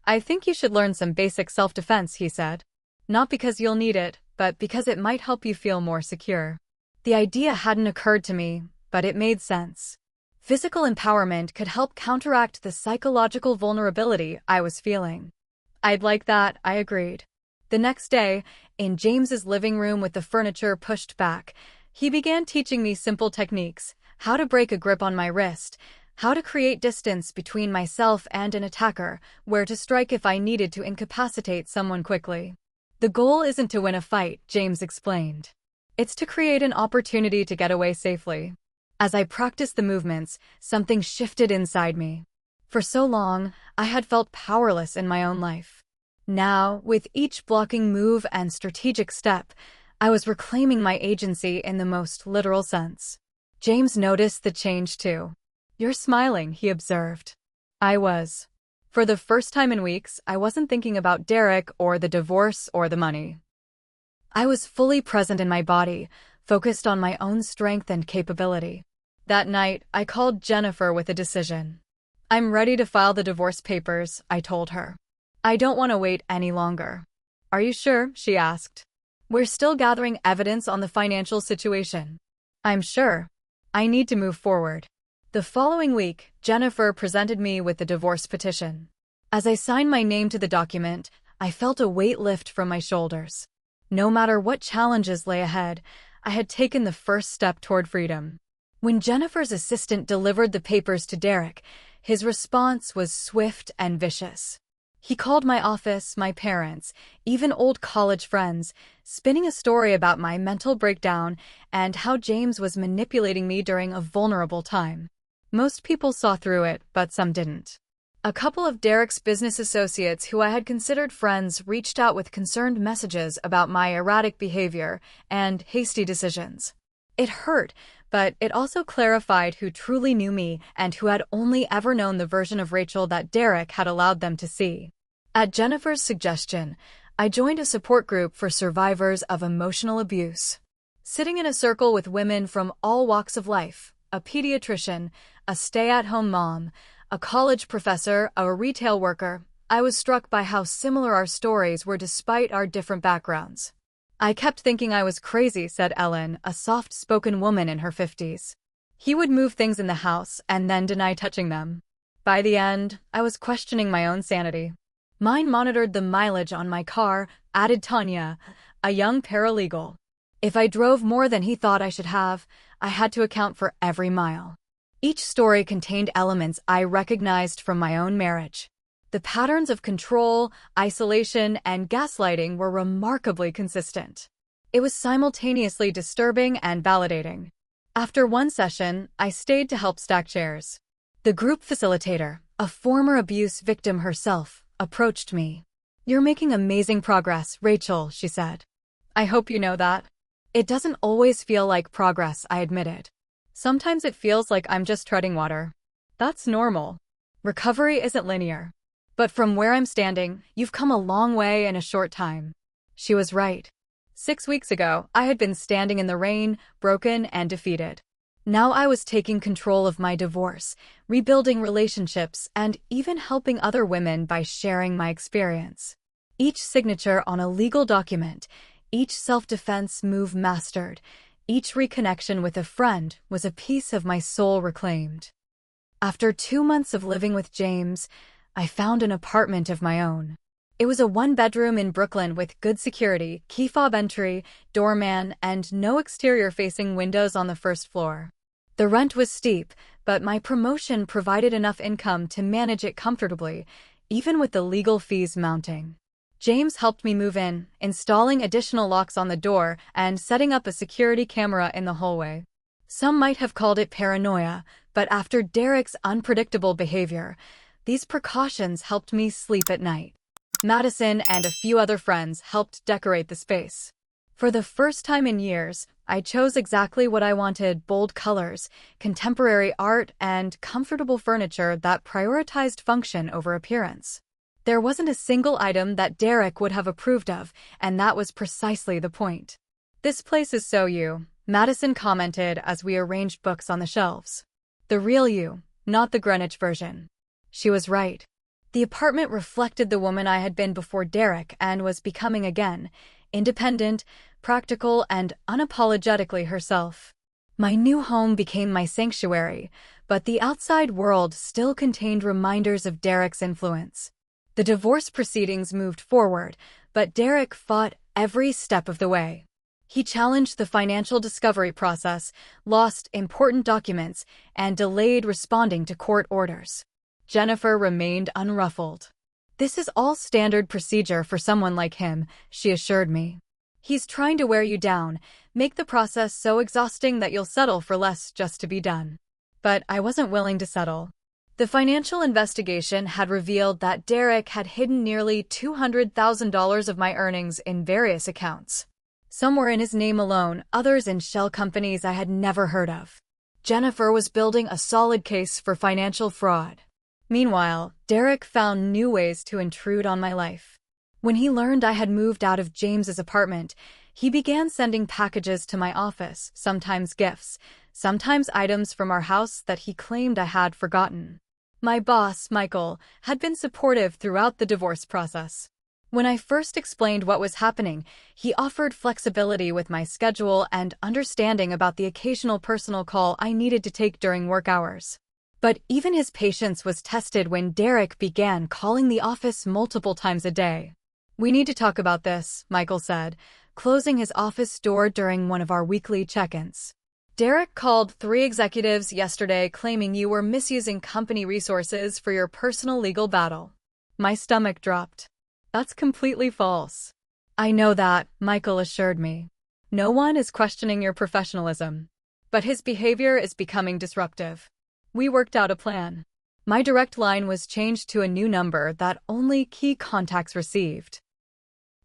I think you should learn some basic self-defense, he said. Not because you'll need it, but because it might help you feel more secure. The idea hadn't occurred to me, but it made sense. Physical empowerment could help counteract the psychological vulnerability I was feeling. I'd like that, I agreed. The next day, in James's living room with the furniture pushed back, he began teaching me simple techniques: how to break a grip on my wrist, how to create distance between myself and an attacker, where to strike if I needed to incapacitate someone quickly. The goal isn't to win a fight, James explained. It's to create an opportunity to get away safely. As I practiced the movements, something shifted inside me. For so long, I had felt powerless in my own life. Now, with each blocking move and strategic step, I was reclaiming my agency in the most literal sense. James noticed the change too. You're smiling, he observed. I was. For the first time in weeks, I wasn't thinking about Derek or the divorce or the money. I was fully present in my body, focused on my own strength and capability. That night, I called Jennifer with a decision. I'm ready to file the divorce papers, I told her. I don't want to wait any longer. Are you sure? She asked. We're still gathering evidence on the financial situation. I'm sure. I need to move forward. The following week, Jennifer presented me with the divorce petition. As I signed my name to the document, I felt a weight lift from my shoulders. No matter what challenges lay ahead, I had taken the first step toward freedom. When Jennifer's assistant delivered the papers to Derek, his response was swift and vicious. He called my office, my parents, even old college friends, spinning a story about my mental breakdown and how James was manipulating me during a vulnerable time. Most people saw through it, but some didn't. A couple of Derek's business associates who I had considered friends reached out with concerned messages about my erratic behavior and hasty decisions. It hurt, but it also clarified who truly knew me and who had only ever known the version of Rachel that Derek had allowed them to see. At Jennifer's suggestion, I joined a support group for survivors of emotional abuse. Sitting in a circle with women from all walks of life, a pediatrician, a stay-at-home mom, a college professor, a retail worker, I was struck by how similar our stories were despite our different backgrounds. I kept thinking I was crazy, said Ellen, a soft-spoken woman in her 50s. He would move things in the house and then deny touching them. By the end, I was questioning my own sanity. Mine monitored the mileage on my car, added Tanya, a young paralegal. If I drove more than he thought I should have, I had to account for every mile. Each story contained elements I recognized from my own marriage. The patterns of control, isolation, and gaslighting were remarkably consistent. It was simultaneously disturbing and validating. After one session, I stayed to help stack chairs. The group facilitator, a former abuse victim herself, approached me. You're making amazing progress, Rachel, she said. I hope you know that. It doesn't always feel like progress, I admitted. Sometimes it feels like I'm just treading water. That's normal. Recovery isn't linear. But from where I'm standing, you've come a long way in a short time. She was right. 6 weeks ago, I had been standing in the rain, broken and defeated. Now I was taking control of my divorce, rebuilding relationships, and even helping other women by sharing my experience. Each signature on a legal document, each self-defense move mastered, each reconnection with a friend was a piece of my soul reclaimed. After 2 months of living with James, I found an apartment of my own. It was a 1-bedroom in Brooklyn with good security, key fob entry, doorman, and no exterior-facing windows on the first floor. The rent was steep, but my promotion provided enough income to manage it comfortably, even with the legal fees mounting. James helped me move in, installing additional locks on the door and setting up a security camera in the hallway. Some might have called it paranoia, but after Derek's unpredictable behavior, these precautions helped me sleep at night. Madison and a few other friends helped decorate the space. For the first time in years, I chose exactly what I wanted: bold colors, contemporary art, and comfortable furniture that prioritized function over appearance. There wasn't a single item that Derek would have approved of, and that was precisely the point. "This place is so you," Madison commented as we arranged books on the shelves. "The real you, not the Greenwich version." She was right. The apartment reflected the woman I had been before Derek and was becoming again, independent, practical, and unapologetically herself. My new home became my sanctuary, but the outside world still contained reminders of Derek's influence. The divorce proceedings moved forward, but Derek fought every step of the way. He challenged the financial discovery process, lost important documents, and delayed responding to court orders. Jennifer remained unruffled. "This is all standard procedure for someone like him," she assured me. "He's trying to wear you down, make the process so exhausting that you'll settle for less just to be done." But I wasn't willing to settle. The financial investigation had revealed that Derek had hidden nearly $200,000 of my earnings in various accounts. Some were in his name alone, others in shell companies I had never heard of. Jennifer was building a solid case for financial fraud. Meanwhile, Derek found new ways to intrude on my life. When he learned I had moved out of James's apartment, he began sending packages to my office, sometimes gifts, sometimes items from our house that he claimed I had forgotten. My boss, Michael, had been supportive throughout the divorce process. When I first explained what was happening, he offered flexibility with my schedule and understanding about the occasional personal call I needed to take during work hours. But even his patience was tested when Derek began calling the office multiple times a day. "We need to talk about this," Michael said, closing his office door during one of our weekly check-ins. "Derek called 3 executives yesterday claiming you were misusing company resources for your personal legal battle." My stomach dropped. "That's completely false." "I know that," Michael assured me. "No one is questioning your professionalism. But his behavior is becoming disruptive." We worked out a plan. My direct line was changed to a new number that only key contacts received.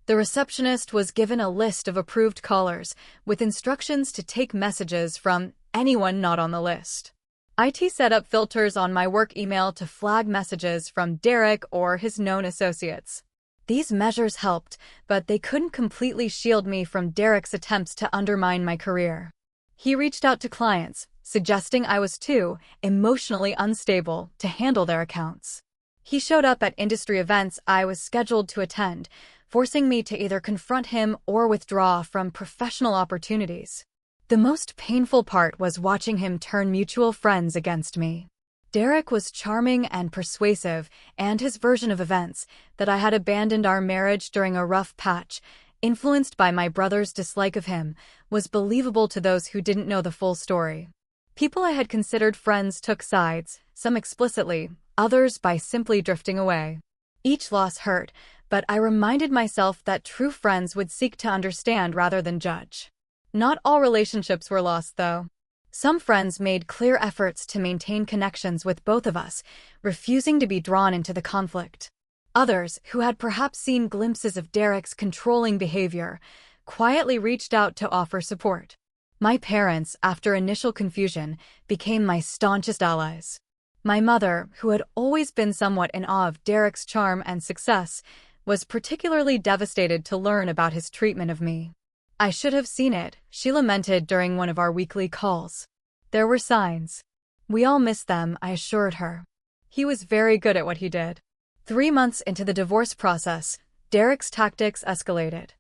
The receptionist was given a list of approved callers, with instructions to take messages from anyone not on the list. IT set up filters on my work email to flag messages from Derek or his known associates. These measures helped, but they couldn't completely shield me from Derek's attempts to undermine my career. He reached out to clients, suggesting I was too emotionally unstable to handle their accounts. He showed up at industry events I was scheduled to attend, forcing me to either confront him or withdraw from professional opportunities. The most painful part was watching him turn mutual friends against me. Derek was charming and persuasive, and his version of events, that I had abandoned our marriage during a rough patch, influenced by my brother's dislike of him, was believable to those who didn't know the full story. People I had considered friends took sides, some explicitly, others by simply drifting away. Each loss hurt, but I reminded myself that true friends would seek to understand rather than judge. Not all relationships were lost, though. Some friends made clear efforts to maintain connections with both of us, refusing to be drawn into the conflict. Others, who had perhaps seen glimpses of Derek's controlling behavior, quietly reached out to offer support. My parents, after initial confusion, became my staunchest allies. My mother, who had always been somewhat in awe of Derek's charm and success, was particularly devastated to learn about his treatment of me. "I should have seen it," she lamented during one of our weekly calls. "There were signs." "We all missed them," I assured her. "He was very good at what he did." 3 months into the divorce process, Derek's tactics escalated.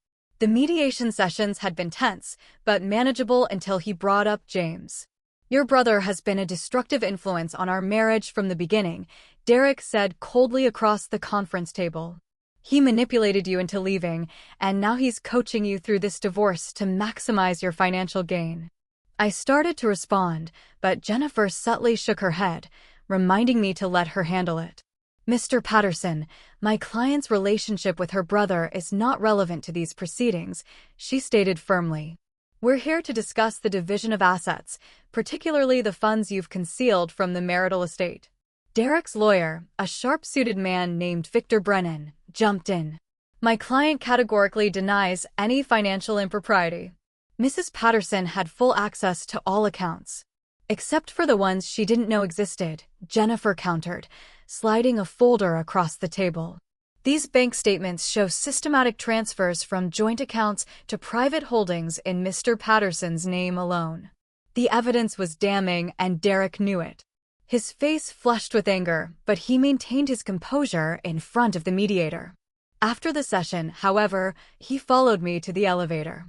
The mediation sessions had been tense, but manageable until he brought up James. "Your brother has been a destructive influence on our marriage from the beginning," Derek said coldly across the conference table. "He manipulated you into leaving, and now he's coaching you through this divorce to maximize your financial gain." I started to respond, but Jennifer subtly shook her head, reminding me to let her handle it. Mr. Patterson, my client's relationship with her brother is not relevant to these proceedings, she stated firmly. We're here to discuss the division of assets, particularly the funds you've concealed from the marital estate. Derek's lawyer, a sharp-suited man named Victor Brennan, jumped in. My client categorically denies any financial impropriety. Mrs. Patterson had full access to all accounts. Except for the ones she didn't know existed, Jennifer countered, sliding a folder across the table. These bank statements show systematic transfers from joint accounts to private holdings in Mr. Patterson's name alone. The evidence was damning, and Derek knew it. His face flushed with anger, but he maintained his composure in front of the mediator. After the session, however, he followed me to the elevator.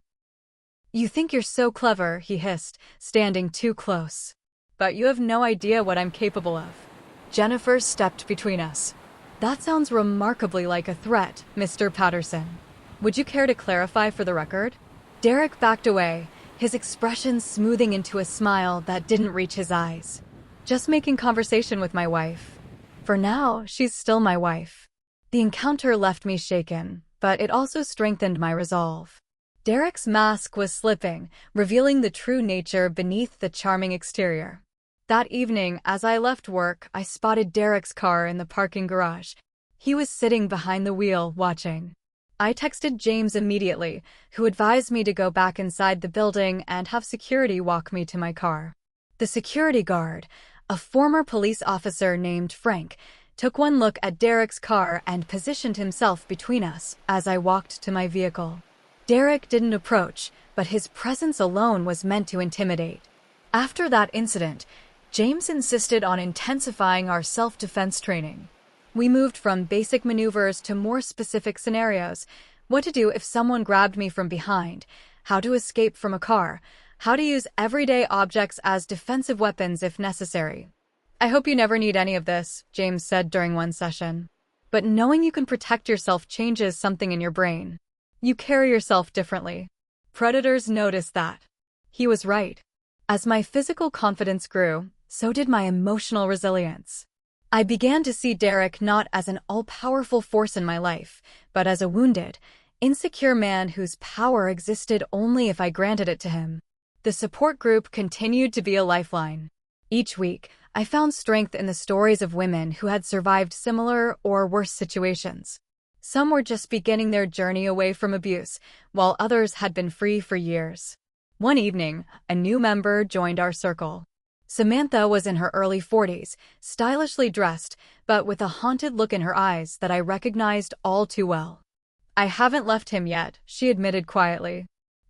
You think you're so clever, he hissed, standing too close. But you have no idea what I'm capable of. Jennifer stepped between us. That sounds remarkably like a threat, Mr. Patterson. Would you care to clarify for the record? Derek backed away, his expression smoothing into a smile that didn't reach his eyes. Just making conversation with my wife. For now, she's still my wife. The encounter left me shaken, but it also strengthened my resolve. Derek's mask was slipping, revealing the true nature beneath the charming exterior. That evening, as I left work, I spotted Derek's car in the parking garage. He was sitting behind the wheel, watching. I texted James immediately, who advised me to go back inside the building and have security walk me to my car. The security guard, a former police officer named Frank, took one look at Derek's car and positioned himself between us as I walked to my vehicle. Derek didn't approach, but his presence alone was meant to intimidate. After that incident, James insisted on intensifying our self-defense training. We moved from basic maneuvers to more specific scenarios: what to do if someone grabbed me from behind, how to escape from a car, how to use everyday objects as defensive weapons if necessary. I hope you never need any of this, James said during one session. But knowing you can protect yourself changes something in your brain. You carry yourself differently. Predators notice that. He was right. As my physical confidence grew, so did my emotional resilience. I began to see Derek not as an all-powerful force in my life, but as a wounded, insecure man whose power existed only if I granted it to him. The support group continued to be a lifeline. Each week, I found strength in the stories of women who had survived similar or worse situations. Some were just beginning their journey away from abuse, while others had been free for years. One evening, a new member joined our circle. Samantha was in her early 40s, stylishly dressed, but with a haunted look in her eyes that I recognized all too well. I haven't left him yet, she admitted quietly.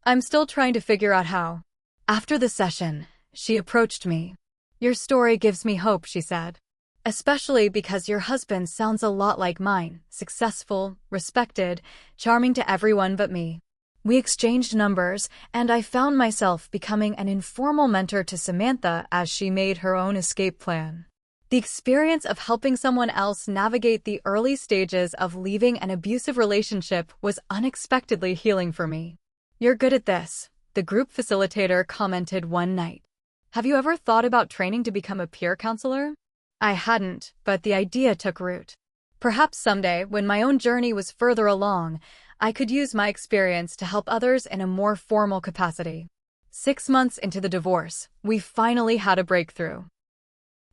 I'm still trying to figure out how. After the session, she approached me. Your story gives me hope, she said. Especially because your husband sounds a lot like mine, successful, respected, charming to everyone but me. We exchanged numbers, and I found myself becoming an informal mentor to Samantha as she made her own escape plan. The experience of helping someone else navigate the early stages of leaving an abusive relationship was unexpectedly healing for me. You're good at this, the group facilitator commented one night. Have you ever thought about training to become a peer counselor? I hadn't, but the idea took root. Perhaps someday, when my own journey was further along, I could use my experience to help others in a more formal capacity. 6 months into the divorce, we finally had a breakthrough.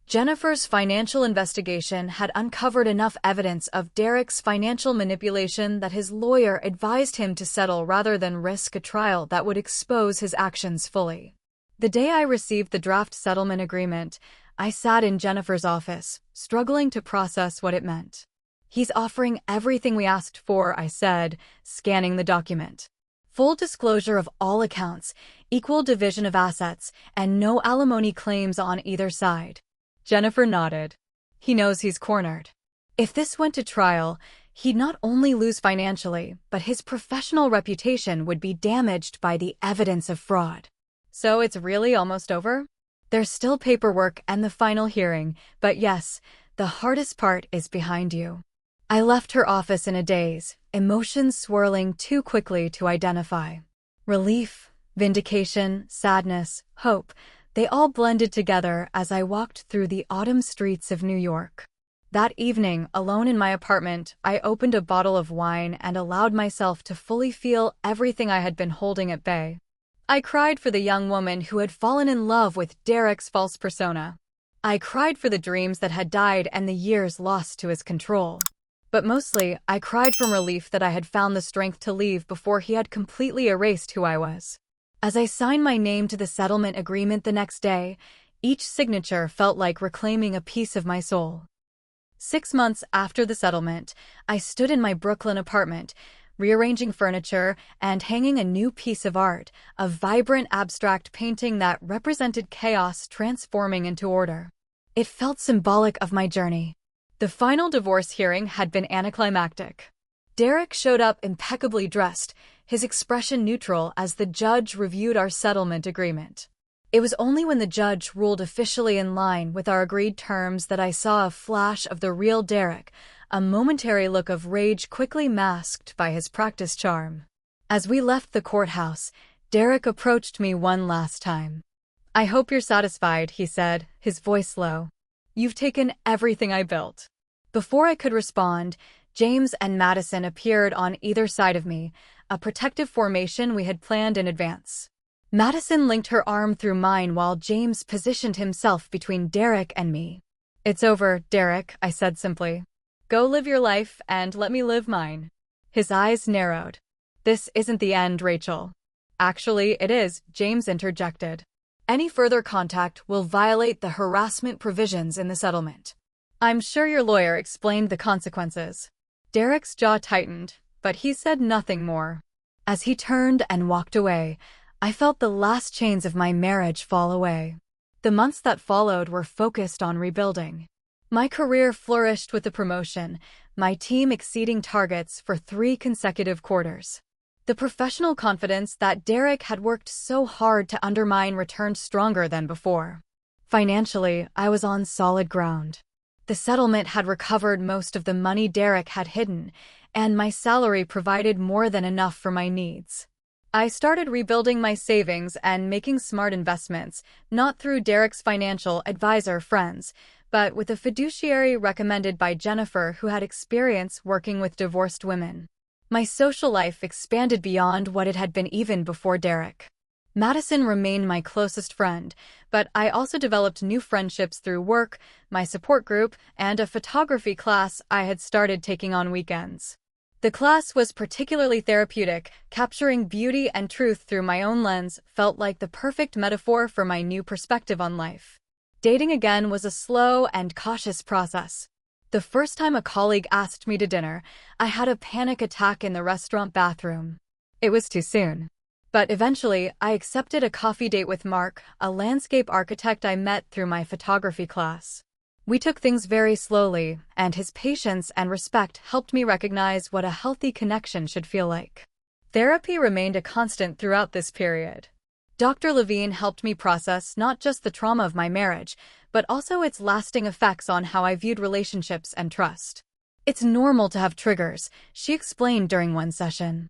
Jennifer's financial investigation had uncovered enough evidence of Derek's financial manipulation that his lawyer advised him to settle rather than risk a trial that would expose his actions fully. The day I received the draft settlement agreement, I sat in Jennifer's office, struggling to process what it meant. He's offering everything we asked for, I said, scanning the document. Full disclosure of all accounts, equal division of assets, and no alimony claims on either side. Jennifer nodded. He knows he's cornered. If this went to trial, he'd not only lose financially, but his professional reputation would be damaged by the evidence of fraud. So it's really almost over? There's still paperwork and the final hearing, but yes, the hardest part is behind you. I left her office in a daze, emotions swirling too quickly to identify. Relief, vindication, sadness, hope, they all blended together as I walked through the autumn streets of New York. That evening, alone in my apartment, I opened a bottle of wine and allowed myself to fully feel everything I had been holding at bay. I cried for the young woman who had fallen in love with Derek's false persona. I cried for the dreams that had died and the years lost to his control. But mostly, I cried from relief that I had found the strength to leave before he had completely erased who I was. As I signed my name to the settlement agreement the next day, each signature felt like reclaiming a piece of my soul. 6 months after the settlement, I stood in my Brooklyn apartment, rearranging furniture and hanging a new piece of art, a vibrant abstract painting that represented chaos transforming into order. It felt symbolic of my journey. The final divorce hearing had been anticlimactic. Derek showed up impeccably dressed, his expression neutral as the judge reviewed our settlement agreement. It was only when the judge ruled officially in line with our agreed terms that I saw a flash of the real Derek, a momentary look of rage quickly masked by his practiced charm. As we left the courthouse, Derek approached me one last time. "I hope you're satisfied," he said, his voice low. "You've taken everything I built." Before I could respond, James and Madison appeared on either side of me, a protective formation we had planned in advance. Madison linked her arm through mine while James positioned himself between Derek and me. "It's over, Derek," I said simply. "Go live your life and let me live mine." His eyes narrowed. "This isn't the end, Rachel." "Actually, it is," James interjected. "Any further contact will violate the harassment provisions in the settlement." "I'm sure your lawyer explained the consequences." Derek's jaw tightened, but he said nothing more. As he turned and walked away, I felt the last chains of my marriage fall away. The months that followed were focused on rebuilding. My career flourished with the promotion, my team exceeding targets for 3 consecutive quarters. The professional confidence that Derek had worked so hard to undermine returned stronger than before. Financially, I was on solid ground. The settlement had recovered most of the money Derek had hidden, and my salary provided more than enough for my needs. I started rebuilding my savings and making smart investments, not through Derek's financial advisor friends, but with a fiduciary recommended by Jennifer who had experience working with divorced women. My social life expanded beyond what it had been even before Derek. Madison remained my closest friend, but I also developed new friendships through work, my support group, and a photography class I had started taking on weekends. The class was particularly therapeutic. Capturing beauty and truth through my own lens felt like the perfect metaphor for my new perspective on life. Dating again was a slow and cautious process. The first time a colleague asked me to dinner, I had a panic attack in the restaurant bathroom. It was too soon. But eventually, I accepted a coffee date with Mark, a landscape architect I met through my photography class. We took things very slowly, and his patience and respect helped me recognize what a healthy connection should feel like. Therapy remained a constant throughout this period. Dr. Levine helped me process not just the trauma of my marriage, but also its lasting effects on how I viewed relationships and trust. "It's normal to have triggers," she explained during one session.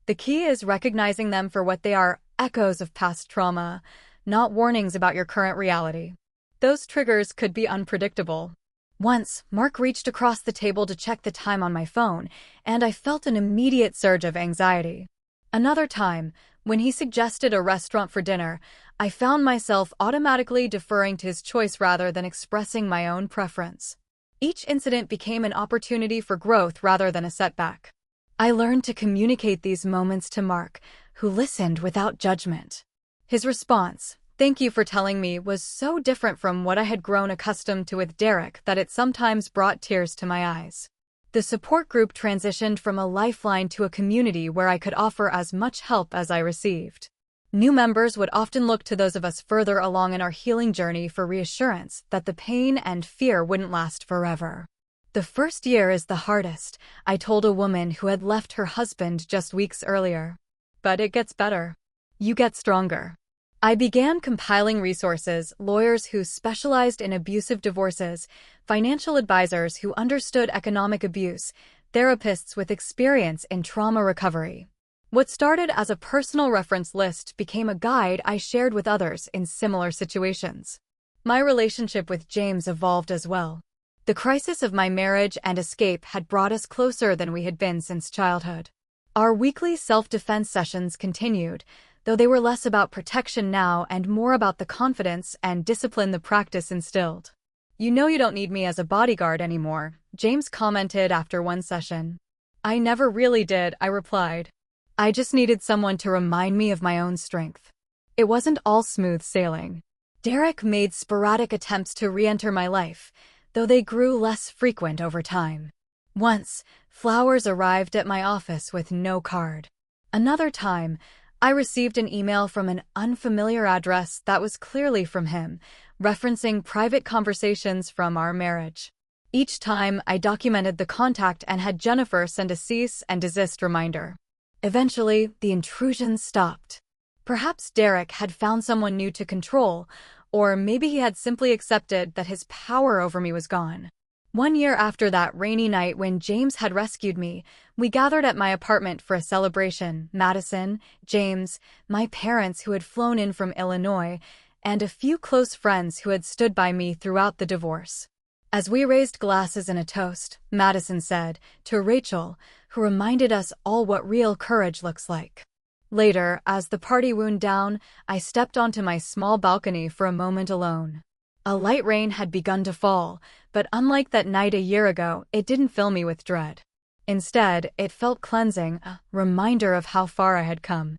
"The key is recognizing them for what they are, echoes of past trauma, not warnings about your current reality." Those triggers could be unpredictable. Once, Mark reached across the table to check the time on my phone, and I felt an immediate surge of anxiety. Another time, when he suggested a restaurant for dinner, I found myself automatically deferring to his choice rather than expressing my own preference. Each incident became an opportunity for growth rather than a setback. I learned to communicate these moments to Mark, who listened without judgment. His response, "Thank you for telling me," was so different from what I had grown accustomed to with Derek that it sometimes brought tears to my eyes. The support group transitioned from a lifeline to a community where I could offer as much help as I received. New members would often look to those of us further along in our healing journey for reassurance that the pain and fear wouldn't last forever. "The first year is the hardest," I told a woman who had left her husband just weeks earlier. "But it gets better. You get stronger." I began compiling resources, lawyers who specialized in abusive divorces, financial advisors who understood economic abuse, therapists with experience in trauma recovery. What started as a personal reference list became a guide I shared with others in similar situations. My relationship with James evolved as well. The crisis of my marriage and escape had brought us closer than we had been since childhood. Our weekly self-defense sessions continued, though they were less about protection now and more about the confidence and discipline the practice instilled. "You know you don't need me as a bodyguard anymore," James commented after one session. "I never really did," I replied. "I just needed someone to remind me of my own strength." It wasn't all smooth sailing. Derek made sporadic attempts to re-enter my life, though they grew less frequent over time. Once, flowers arrived at my office with no card. Another time, I received an email from an unfamiliar address that was clearly from him, referencing private conversations from our marriage. Each time, I documented the contact and had Jennifer send a cease and desist reminder. Eventually, the intrusions stopped. Perhaps Derek had found someone new to control, or maybe he had simply accepted that his power over me was gone. 1 year after that rainy night when James had rescued me, we gathered at my apartment for a celebration. Madison, James, my parents who had flown in from Illinois, and a few close friends who had stood by me throughout the divorce. As we raised glasses in a toast, Madison said, to Rachel, who reminded us all what real courage looks like. Later, as the party wound down, I stepped onto my small balcony for a moment alone. A light rain had begun to fall, but unlike that night a year ago, it didn't fill me with dread. Instead, it felt cleansing, a reminder of how far I had come.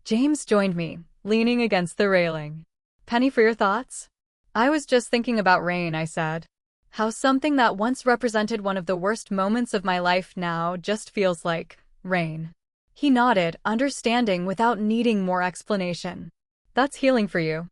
James joined me, leaning against the railing. "Penny, for your thoughts?" "I was just thinking about rain," I said. "How something that once represented one of the worst moments of my life now just feels like rain." He nodded, understanding without needing more explanation. "That's healing for you."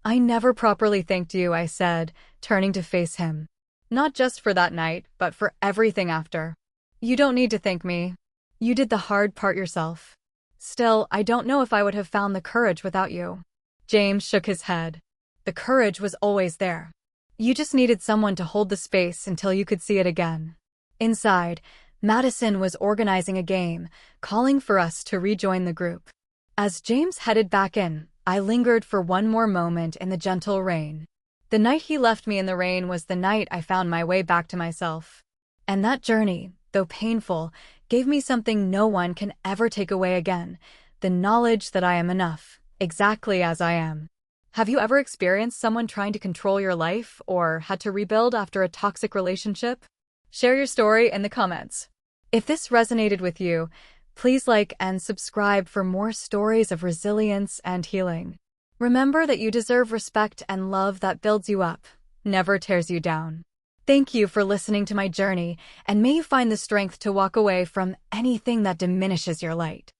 "I never properly thanked you," I said, turning to face him. "Not just for that night, but for everything after." "You don't need to thank me. You did the hard part yourself." "Still, I don't know if I would have found the courage without you." James shook his head. "The courage was always there. You just needed someone to hold the space until you could see it again." Inside, Madison was organizing a game, calling for us to rejoin the group. As James headed back in, I lingered for one more moment in the gentle rain. The night he left me in the rain was the night I found my way back to myself. And that journey, though painful, gave me something no one can ever take away again, the knowledge that I am enough, exactly as I am. Have you ever experienced someone trying to control your life or had to rebuild after a toxic relationship? Share your story in the comments. If this resonated with you, please like and subscribe for more stories of resilience and healing. Remember that you deserve respect and love that builds you up, never tears you down. Thank you for listening to my journey, and may you find the strength to walk away from anything that diminishes your light.